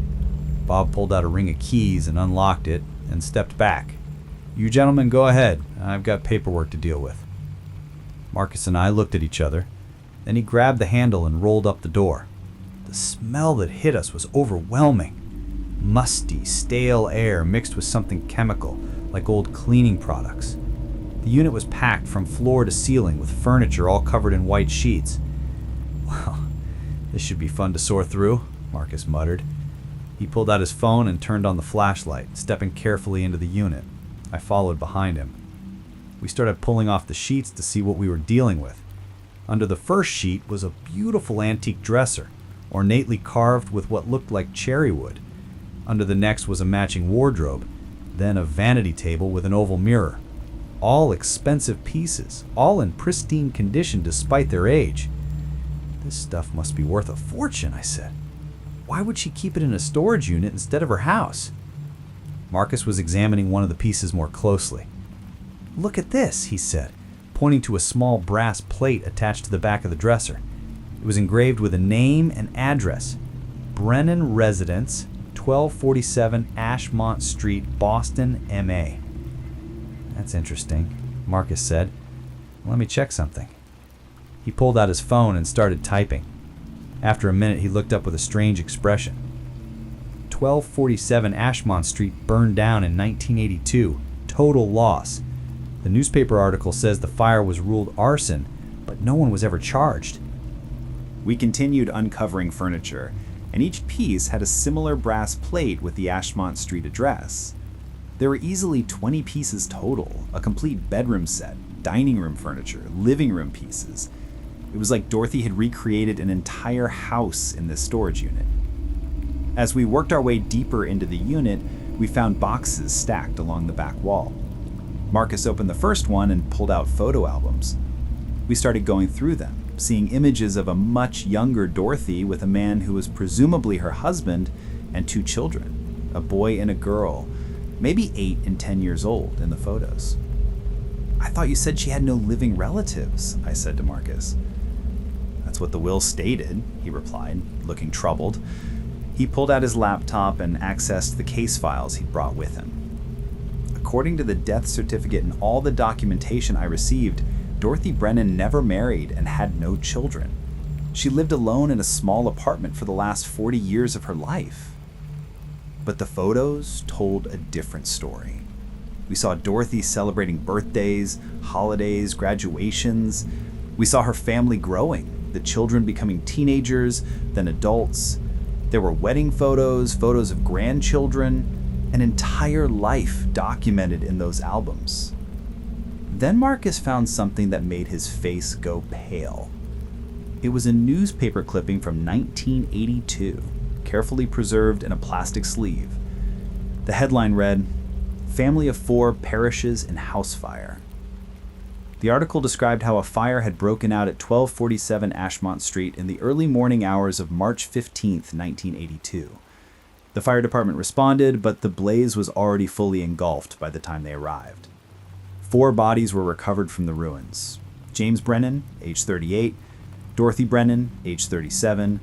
Bob pulled out a ring of keys and unlocked it and stepped back. "You gentlemen go ahead. I've got paperwork to deal with." Marcus and I looked at each other. Then he grabbed the handle and rolled up the door. The smell that hit us was overwhelming. Musty, stale air mixed with something chemical, like old cleaning products. The unit was packed from floor to ceiling with furniture all covered in white sheets. "Well, this should be fun to sort through," Marcus muttered. He pulled out his phone and turned on the flashlight, stepping carefully into the unit. I followed behind him. We started pulling off the sheets to see what we were dealing with. Under the first sheet was a beautiful antique dresser, ornately carved with what looked like cherry wood. Under the next was a matching wardrobe, then a vanity table with an oval mirror. All expensive pieces, all in pristine condition despite their age. This stuff must be worth a fortune, I said. Why would she keep it in a storage unit instead of her house? Marcus was examining one of the pieces more closely. Look at this, he said, pointing to a small brass plate attached to the back of the dresser. It was engraved with a name and address. Brennan Residence, 1247 Ashmont Street, Boston, MA. That's interesting, Marcus said. Let me check something. He pulled out his phone and started typing. After a minute, he looked up with a strange expression. 1247 Ashmont Street burned down in 1982. Total loss. The newspaper article says the fire was ruled arson, but no one was ever charged. We continued uncovering furniture, and each piece had a similar brass plate with the Ashmont Street address. There were easily 20 pieces total, a complete bedroom set, dining room furniture, living room pieces. It was like Dorothy had recreated an entire house in this storage unit. As we worked our way deeper into the unit, we found boxes stacked along the back wall. Marcus opened the first one and pulled out photo albums. We started going through them, seeing images of a much younger Dorothy with a man who was presumably her husband and 2 children, a boy and a girl, maybe 8 and 10 years old in the photos. I thought you said she had no living relatives, I said to Marcus. That's what the will stated, he replied, looking troubled. He pulled out his laptop and accessed the case files he'd brought with him. According to the death certificate and all the documentation I received, Dorothy Brennan never married and had no children. She lived alone in a small apartment for the last 40 years of her life. But the photos told a different story. We saw Dorothy celebrating birthdays, holidays, graduations. We saw her family growing, the children becoming teenagers, then adults. There were wedding photos, photos of grandchildren, an entire life documented in those albums. Then Marcus found something that made his face go pale. It was a newspaper clipping from 1982, carefully preserved in a plastic sleeve. The headline read, "Family of 4 perishes in house fire." The article described how a fire had broken out at 1247 Ashmont Street in the early morning hours of March 15th, 1982. The fire department responded, but the blaze was already fully engulfed by the time they arrived. 4 bodies were recovered from the ruins. James Brennan, age 38, Dorothy Brennan, age 37,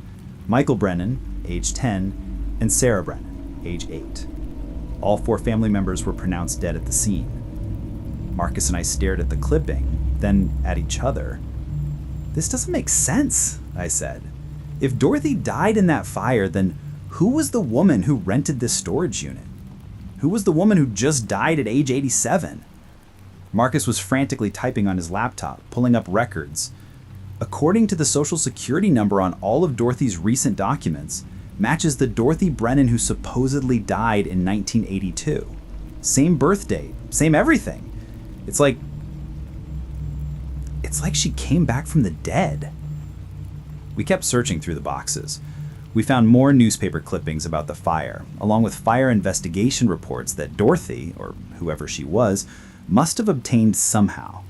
Michael Brennan, age 10, and Sarah Brennan, age 8. All 4 family members were pronounced dead at the scene. Marcus and I stared at the clipping, then at each other. "This doesn't make sense," I said. "If Dorothy died in that fire, then who was the woman who rented this storage unit? Who was the woman who just died at age 87? Marcus was frantically typing on his laptop, pulling up records. According to the social security number on all of Dorothy's recent documents, matches the Dorothy Brennan who supposedly died in 1982. Same birth date, same everything. It's like she came back from the dead." We kept searching through the boxes. We found more newspaper clippings about the fire, along with fire investigation reports that Dorothy, or whoever she was, must have obtained somehow.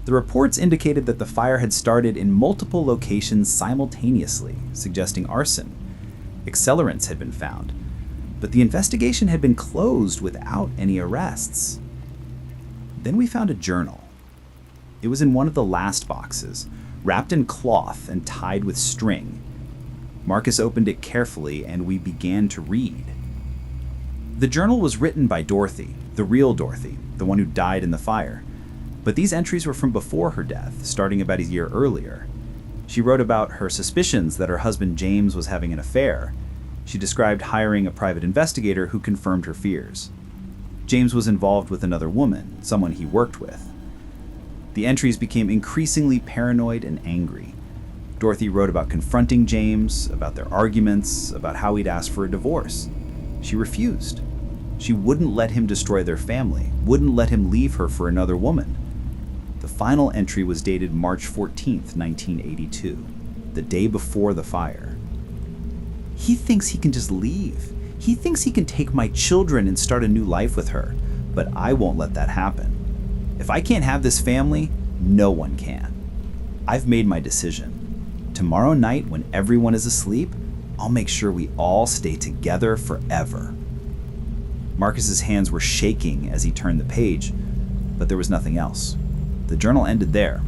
The reports indicated that the fire had started in multiple locations simultaneously, suggesting arson. Accelerants had been found, but the investigation had been closed without any arrests. Then we found a journal. It was in one of the last boxes, wrapped in cloth and tied with string. Marcus opened it carefully and we began to read. The journal was written by Dorothy, the real Dorothy, the one who died in the fire. But these entries were from before her death, starting about a year earlier. She wrote about her suspicions that her husband James was having an affair. She described hiring a private investigator who confirmed her fears. James was involved with another woman, someone he worked with. The entries became increasingly paranoid and angry. Dorothy wrote about confronting James, about their arguments, about how he'd asked for a divorce. She refused. She wouldn't let him destroy their family, wouldn't let him leave her for another woman. The final entry was dated March 14th, 1982, the day before the fire. He thinks he can just leave. He thinks he can take my children and start a new life with her, but I won't let that happen. If I can't have this family, no one can. I've made my decision. Tomorrow night, when everyone is asleep, I'll make sure we all stay together forever. Marcus's hands were shaking as he turned the page, but there was nothing else. The journal ended there.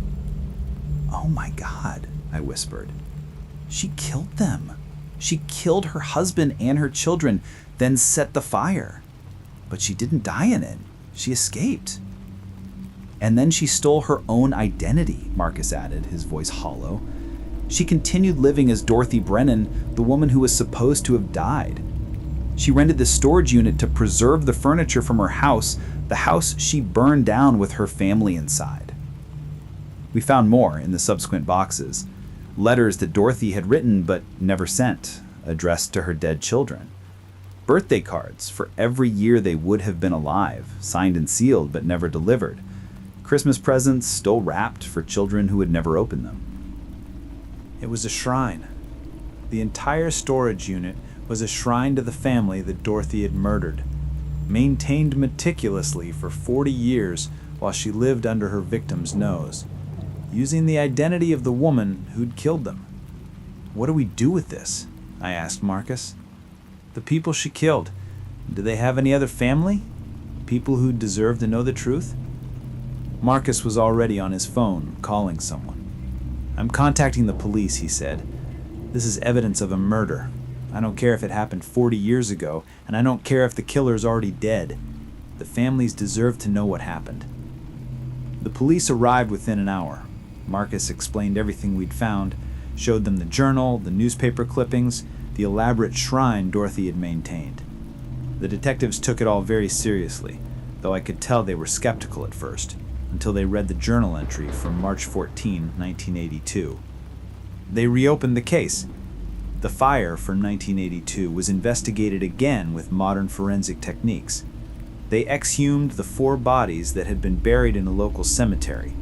"Oh my God," I whispered. "She killed them. She killed her husband and her children, then set the fire. But she didn't die in it. She escaped. And then she stole her own identity," Marcus added, his voice hollow. "She continued living as Dorothy Brennan, the woman who was supposed to have died. She rented the storage unit to preserve the furniture from her house, the house she burned down with her family inside." We found more in the subsequent boxes. Letters that Dorothy had written but never sent, addressed to her dead children. Birthday cards for every year they would have been alive, signed and sealed but never delivered. Christmas presents still wrapped for children who had never opened them. It was a shrine. The entire storage unit was a shrine to the family that Dorothy had murdered, maintained meticulously for 40 years while she lived under her victim's nose, using the identity of the woman who'd killed them. "What do we do with this?" I asked Marcus. "The people she killed, do they have any other family? People who deserve to know the truth?" Marcus was already on his phone, calling someone. "I'm contacting the police," he said. "This is evidence of a murder. I don't care if it happened 40 years ago, and I don't care if the killer's already dead. The families deserve to know what happened." The police arrived within an hour. Marcus explained everything we'd found, showed them the journal, the newspaper clippings, the elaborate shrine Dorothy had maintained. The detectives took it all very seriously, though I could tell they were skeptical at first, until they read the journal entry from March 14, 1982. They reopened the case. The fire for 1982 was investigated again with modern forensic techniques. They exhumed the 4 bodies that had been buried in a local cemetery,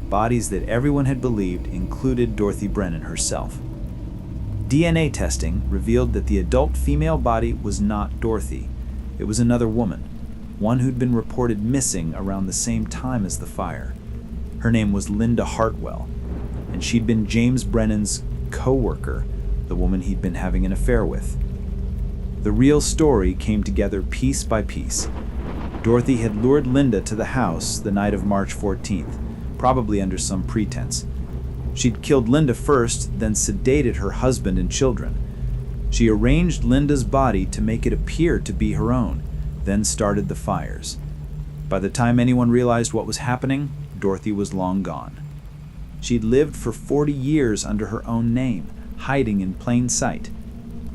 bodies that everyone had believed included Dorothy Brennan herself. DNA testing revealed that the adult female body was not Dorothy. It was another woman, one who'd been reported missing around the same time as the fire. Her name was Linda Hartwell, and she'd been James Brennan's co-worker, the woman he'd been having an affair with. The real story came together piece by piece. Dorothy had lured Linda to the house the night of March 14th, probably under some pretense. She'd killed Linda first, then sedated her husband and children. She arranged Linda's body to make it appear to be her own, then started the fires. By the time anyone realized what was happening, Dorothy was long gone. She'd lived for 40 years under her own name, hiding in plain sight.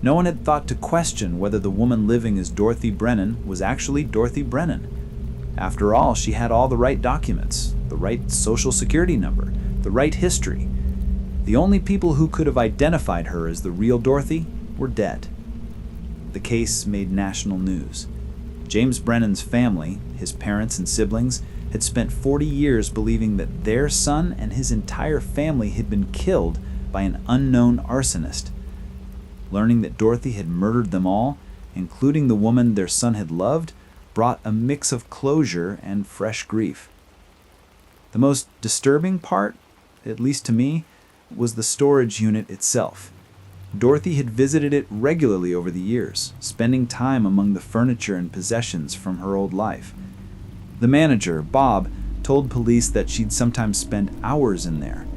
No one had thought to question whether the woman living as Dorothy Brennan was actually Dorothy Brennan. After all, she had all the right documents, the right social security number, the right history. The only people who could have identified her as the real Dorothy were dead. The case made national news. James Brennan's family, his parents and siblings, had spent 40 years believing that their son and his entire family had been killed by an unknown arsonist. Learning that Dorothy had murdered them all, including the woman their son had loved, brought a mix of closure and fresh grief. The most disturbing part, at least to me, was the storage unit itself. Dorothy had visited it regularly over the years, spending time among the furniture and possessions from her old life. The manager, Bob, told police that she'd sometimes spend hours in there,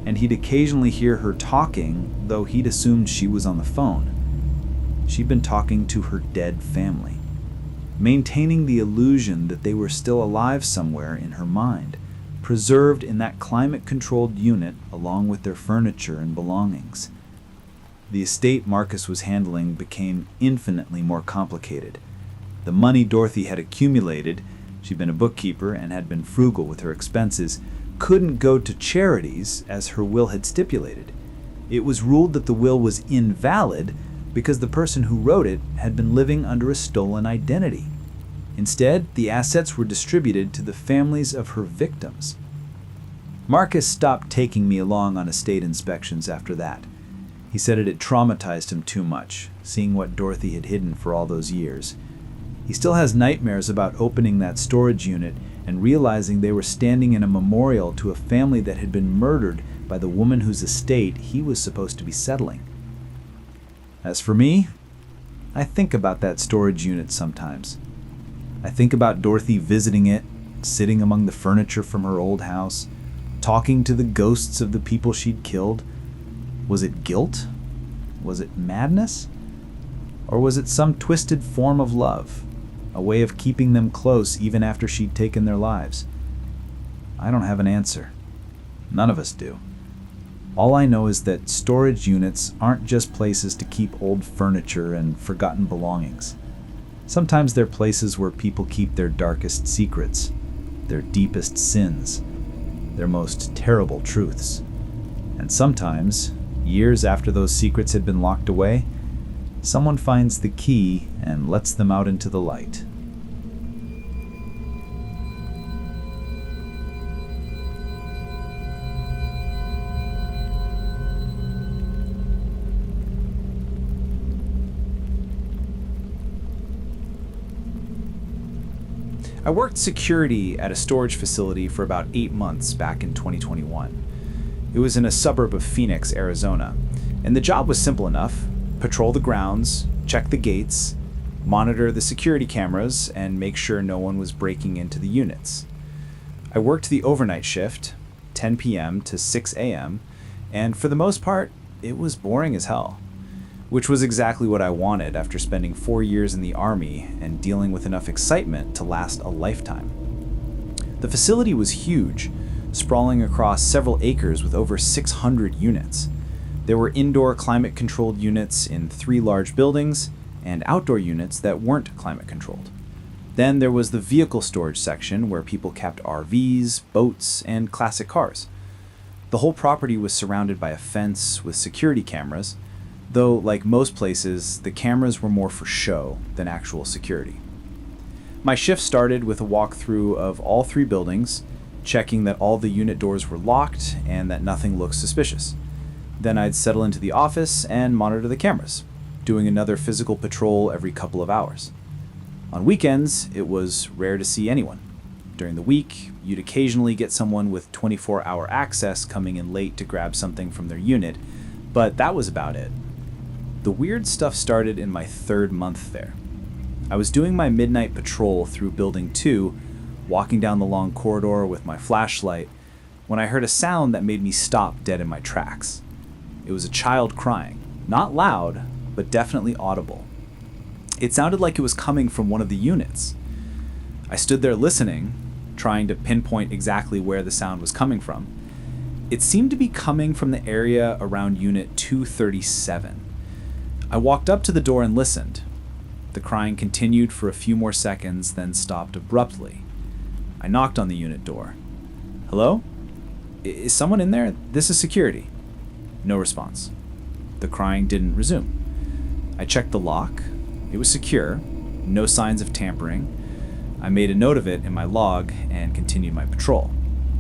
and he'd occasionally hear her talking, though he'd assumed she was on the phone. She'd been talking to her dead family, maintaining the illusion that they were still alive somewhere in her mind, preserved in that climate-controlled unit along with their furniture and belongings. The estate Marcus was handling became infinitely more complicated. The money Dorothy had accumulated, she'd been a bookkeeper and had been frugal with her expenses, couldn't go to charities as her will had stipulated. It was ruled that the will was invalid because the person who wrote it had been living under a stolen identity. Instead, the assets were distributed to the families of her victims. Marcus stopped taking me along on estate inspections after that. He said it had traumatized him too much, seeing what Dorothy had hidden for all those years. He still has nightmares about opening that storage unit and realizing they were standing in a memorial to a family that had been murdered by the woman whose estate he was supposed to be settling. As for me, I think about that storage unit sometimes. I think about Dorothy visiting it, sitting among the furniture from her old house, talking to the ghosts of the people she'd killed. Was it guilt? Was it madness? Or was it some twisted form of love, a way of keeping them close even after she'd taken their lives? I don't have an answer. None of us do. All I know is that storage units aren't just places to keep old furniture and forgotten belongings. Sometimes they're places where people keep their darkest secrets, their deepest sins, their most terrible truths. And sometimes, years after those secrets had been locked away, someone finds the key and lets them out into the light. I worked security at a storage facility for about 8 months back in 2021. It was in a suburb of Phoenix, Arizona, and the job was simple enough: patrol the grounds, check the gates, monitor the security cameras, and make sure no one was breaking into the units. I worked the overnight shift, 10 p.m. to 6 a.m., and for the most part, it was boring as hell, which was exactly what I wanted after spending 4 years in the Army and dealing with enough excitement to last a lifetime. The facility was huge, sprawling across several acres with over 600 units. There were indoor climate-controlled units in 3 large buildings and outdoor units that weren't climate-controlled. Then there was the vehicle storage section where people kept RVs, boats, and classic cars. The whole property was surrounded by a fence with security cameras, though, like most places, the cameras were more for show than actual security. My shift started with a walkthrough of all 3 buildings, checking that all the unit doors were locked and that nothing looked suspicious. Then I'd settle into the office and monitor the cameras, doing another physical patrol every couple of hours. On weekends, it was rare to see anyone. During the week, you'd occasionally get someone with 24-hour access coming in late to grab something from their unit, but that was about it. The weird stuff started in my 3rd month there. I was doing my midnight patrol through Building 2, walking down the long corridor with my flashlight, when I heard a sound that made me stop dead in my tracks. It was a child crying, not loud, but definitely audible. It sounded like it was coming from one of the units. I stood there listening, trying to pinpoint exactly where the sound was coming from. It seemed to be coming from the area around Unit 237. I walked up to the door and listened. The crying continued for a few more seconds, then stopped abruptly. I knocked on the unit door. "Hello? Is someone in there? This is security." No response. The crying didn't resume. I checked the lock. It was secure, no signs of tampering. I made a note of it in my log and continued my patrol.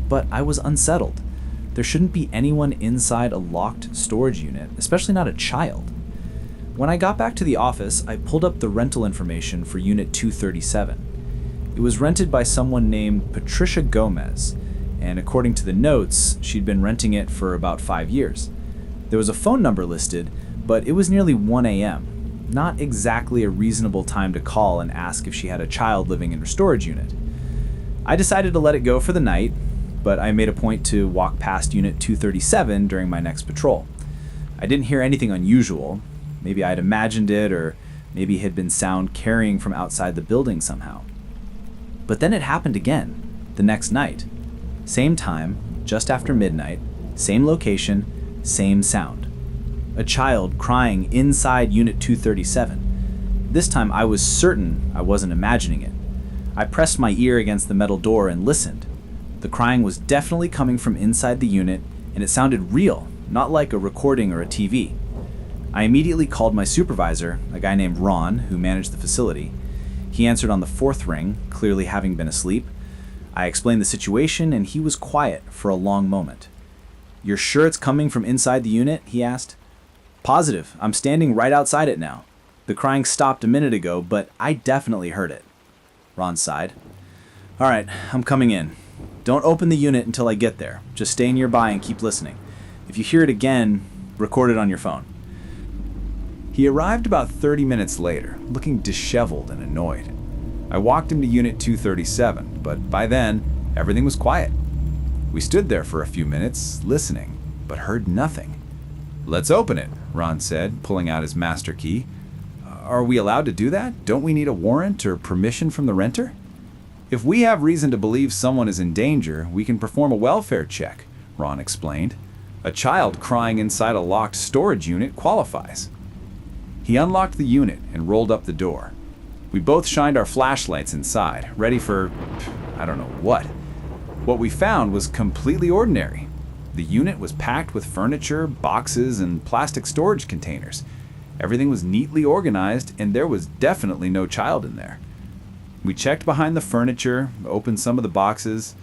But I was unsettled. There shouldn't be anyone inside a locked storage unit, especially not a child. When I got back to the office, I pulled up the rental information for Unit 237. It was rented by someone named Patricia Gomez, and according to the notes, she'd been renting it for about 5 years. There was a phone number listed, but it was nearly 1 a.m., not exactly a reasonable time to call and ask if she had a child living in her storage unit. I decided to let it go for the night, but I made a point to walk past Unit 237 during my next patrol. I didn't hear anything unusual. Maybe I'd imagined it, or maybe it had been sound carrying from outside the building somehow. But then it happened again, the next night. Same time, just after midnight, same location, same sound. A child crying inside Unit 237. This time I was certain I wasn't imagining it. I pressed my ear against the metal door and listened. The crying was definitely coming from inside the unit, and it sounded real, not like a recording or a TV. I immediately called my supervisor, a guy named Ron, who managed the facility. He answered on the 4th ring, clearly having been asleep. I explained the situation, and he was quiet for a long moment. "You're sure it's coming from inside the unit?" he asked. "Positive. I'm standing right outside it now. The crying stopped a minute ago, but I definitely heard it." Ron sighed. "All right, I'm coming in. Don't open the unit until I get there. Just stay nearby and keep listening. If you hear it again, record it on your phone." He arrived about 30 minutes later, looking disheveled and annoyed. I walked him to Unit 237, but by then, everything was quiet. We stood there for a few minutes, listening, but heard nothing. "Let's open it," Ron said, pulling out his master key. "Are we allowed to do that? Don't we need a warrant or permission from the renter?" "If we have reason to believe someone is in danger, we can perform a welfare check," Ron explained. "A child crying inside a locked storage unit qualifies." He unlocked the unit and rolled up the door. We both shined our flashlights inside, ready for, I don't know what. What we found was completely ordinary. The unit was packed with furniture, boxes, and plastic storage containers. Everything was neatly organized, and there was definitely no child in there. We checked behind the furniture, opened some of the boxes.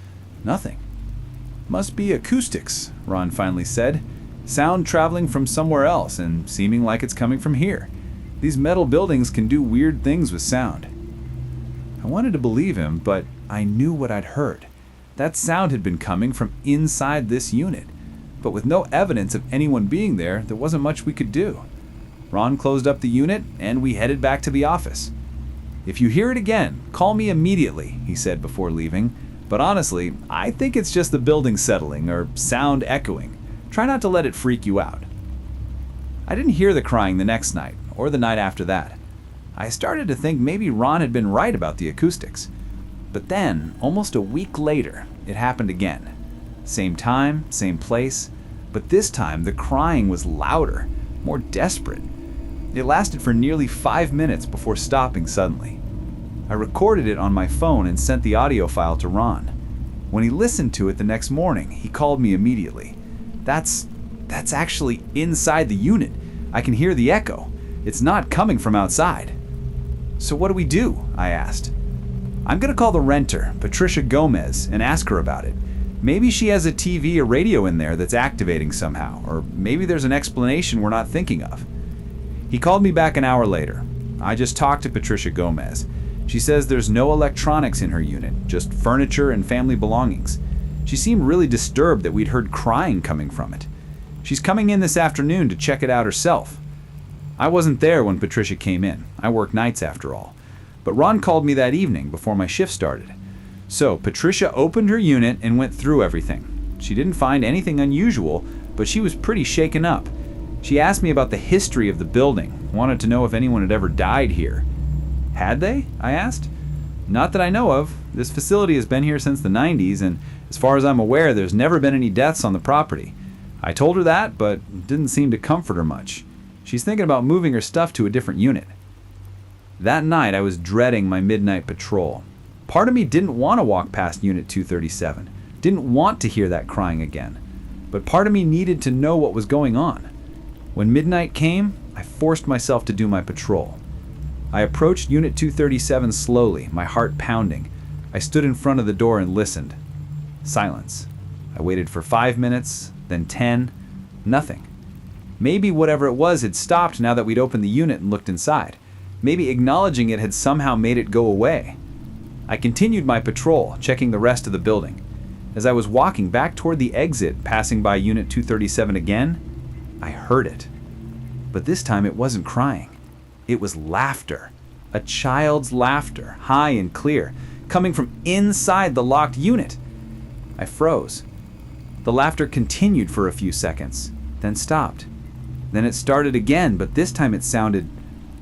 Nothing. "Must be acoustics," Ron finally said. "Sound traveling from somewhere else and seeming like it's coming from here. These metal buildings can do weird things with sound." I wanted to believe him, but I knew what I'd heard. That sound had been coming from inside this unit. But with no evidence of anyone being there, there wasn't much we could do. Ron closed up the unit, and we headed back to the office. "If you hear it again, call me immediately," he said before leaving. "But honestly, I think it's just the building settling or sound echoing. Try not to let it freak you out." I didn't hear the crying the next night, or the night after that. I started to think maybe Ron had been right about the acoustics. But then, almost a week later, it happened again. Same time, same place, but this time the crying was louder, more desperate. It lasted for nearly 5 minutes before stopping suddenly. I recorded it on my phone and sent the audio file to Ron. When he listened to it the next morning, he called me immediately. That's actually inside the unit. I can hear the echo. It's not coming from outside." "So what do we do?" I asked. "I'm going to call the renter, Patricia Gomez, and ask her about it. Maybe she has a TV or radio in there that's activating somehow, or maybe there's an explanation we're not thinking of." He called me back an hour later. I just talked to Patricia Gomez. She says there's no electronics in her unit, just furniture and family belongings. She seemed really disturbed that we'd heard crying coming from it. She's coming in this afternoon to check it out herself. I wasn't there when Patricia came in. I work nights after all. But Ron called me that evening before my shift started. So Patricia opened her unit and went through everything. She didn't find anything unusual, but she was pretty shaken up. She asked me about the history of the building, wanted to know if anyone had ever died here. "Had they?" I asked. "Not that I know of. This facility has been here since the 90s, and as far as I'm aware, there's never been any deaths on the property." I told her that, but it didn't seem to comfort her much. She's thinking about moving her stuff to a different unit. That night, I was dreading my midnight patrol. Part of me didn't want to walk past Unit 237, didn't want to hear that crying again. But part of me needed to know what was going on. When midnight came, I forced myself to do my patrol. I approached Unit 237 slowly, my heart pounding. I stood in front of the door and listened. Silence. I waited for 5 minutes, then 10. Nothing. Maybe whatever it was had stopped now that we'd opened the unit and looked inside. Maybe acknowledging it had somehow made it go away. I continued my patrol, checking the rest of the building. As I was walking back toward the exit, passing by Unit 237 again, I heard it. But this time it wasn't crying. It was laughter. A child's laughter, high and clear, coming from inside the locked unit. I froze. The laughter continued for a few seconds, then stopped. Then it started again, but this time it sounded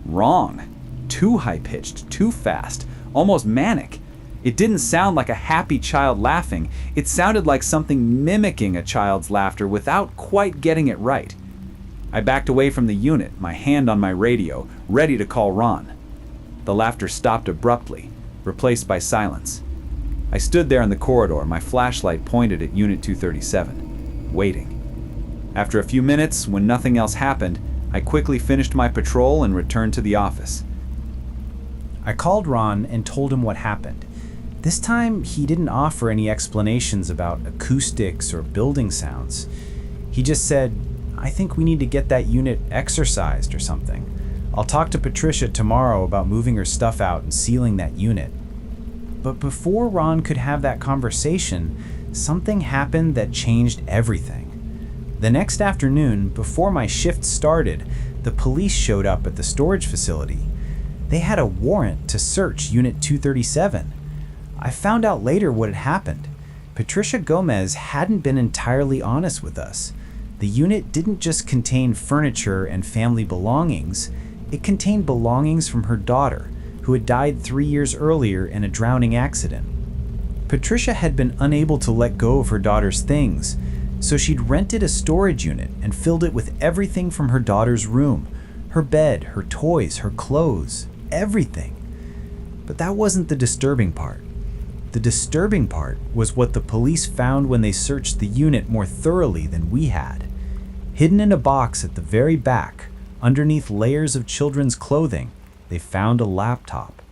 wrong. Too high-pitched, too fast, almost manic. It didn't sound like a happy child laughing. It sounded like something mimicking a child's laughter without quite getting it right. I backed away from the unit, my hand on my radio, ready to call Ron. The laughter stopped abruptly, replaced by silence. I stood there in the corridor, my flashlight pointed at Unit 237, waiting. After a few minutes, when nothing else happened, I quickly finished my patrol and returned to the office. I called Ron and told him what happened. This time, he didn't offer any explanations about acoustics or building sounds. He just said, "I think we need to get that unit exercised or something. I'll talk to Patricia tomorrow about moving her stuff out and sealing that unit." But before Ron could have that conversation, something happened that changed everything. The next afternoon, before my shift started, the police showed up at the storage facility. They had a warrant to search Unit 237. I found out later what had happened. Patricia Gomez hadn't been entirely honest with us. The unit didn't just contain furniture and family belongings, it contained belongings from her daughter, who had died 3 years earlier in a drowning accident. Patricia had been unable to let go of her daughter's things, so she'd rented a storage unit and filled it with everything from her daughter's room, her bed, her toys, her clothes, everything. But that wasn't the disturbing part. The disturbing part was what the police found when they searched the unit more thoroughly than we had. Hidden in a box at the very back, underneath layers of children's clothing, they found a laptop.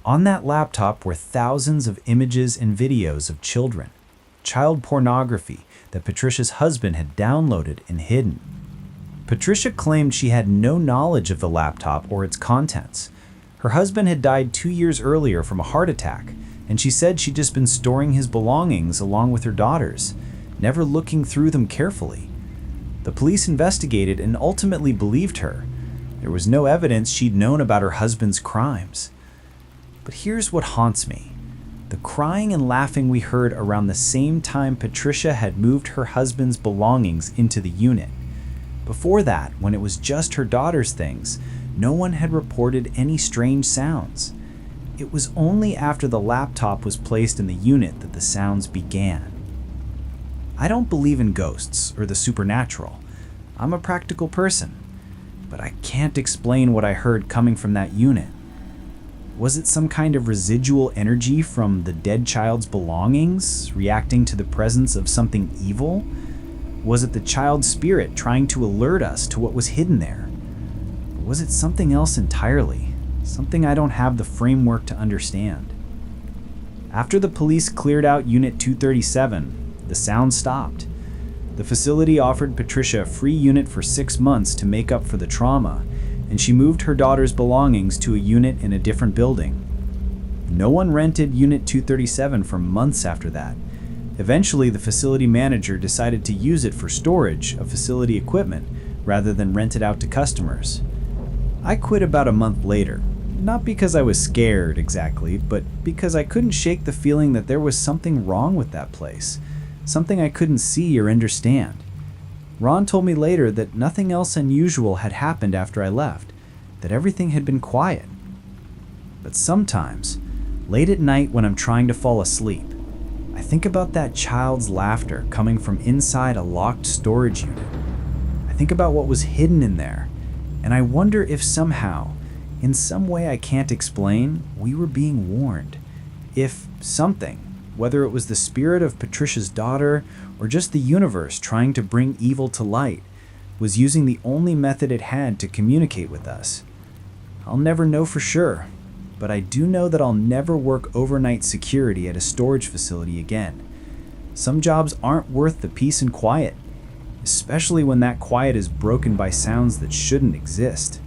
On that laptop were thousands of images and videos of children, child pornography that Patricia's husband had downloaded and hidden. Patricia claimed she had no knowledge of the laptop or its contents. Her husband had died 2 years earlier from a heart attack, and she said she'd just been storing his belongings along with her daughters, never looking through them carefully. The police investigated and ultimately believed her. There was no evidence she'd known about her husband's crimes. But here's what haunts me. The crying and laughing we heard around the same time Patricia had moved her husband's belongings into the unit. Before that, when it was just her daughter's things, no one had reported any strange sounds. It was only after the laptop was placed in the unit that the sounds began. I don't believe in ghosts or the supernatural. I'm a practical person, but I can't explain what I heard coming from that unit. Was it some kind of residual energy from the dead child's belongings reacting to the presence of something evil? Was it the child's spirit trying to alert us to what was hidden there? Or was it something else entirely? Something I don't have the framework to understand. After the police cleared out Unit 237, the sound stopped. The facility offered Patricia a free unit for 6 months to make up for the trauma, and she moved her daughter's belongings to a unit in a different building. No one rented Unit 237 for months after that. Eventually, the facility manager decided to use it for storage of facility equipment rather than rent it out to customers. I quit about a month later, not because I was scared exactly, but because I couldn't shake the feeling that there was something wrong with that place, something I couldn't see or understand. Ron told me later that nothing else unusual had happened after I left, that everything had been quiet. But sometimes, late at night when I'm trying to fall asleep, I think about that child's laughter coming from inside a locked storage unit. I think about what was hidden in there, and I wonder if somehow, in some way I can't explain, we were being warned. If something, whether it was the spirit of Patricia's daughter or just the universe trying to bring evil to light, was using the only method it had to communicate with us. I'll never know for sure, but I do know that I'll never work overnight security at a storage facility again. Some jobs aren't worth the peace and quiet, especially when that quiet is broken by sounds that shouldn't exist.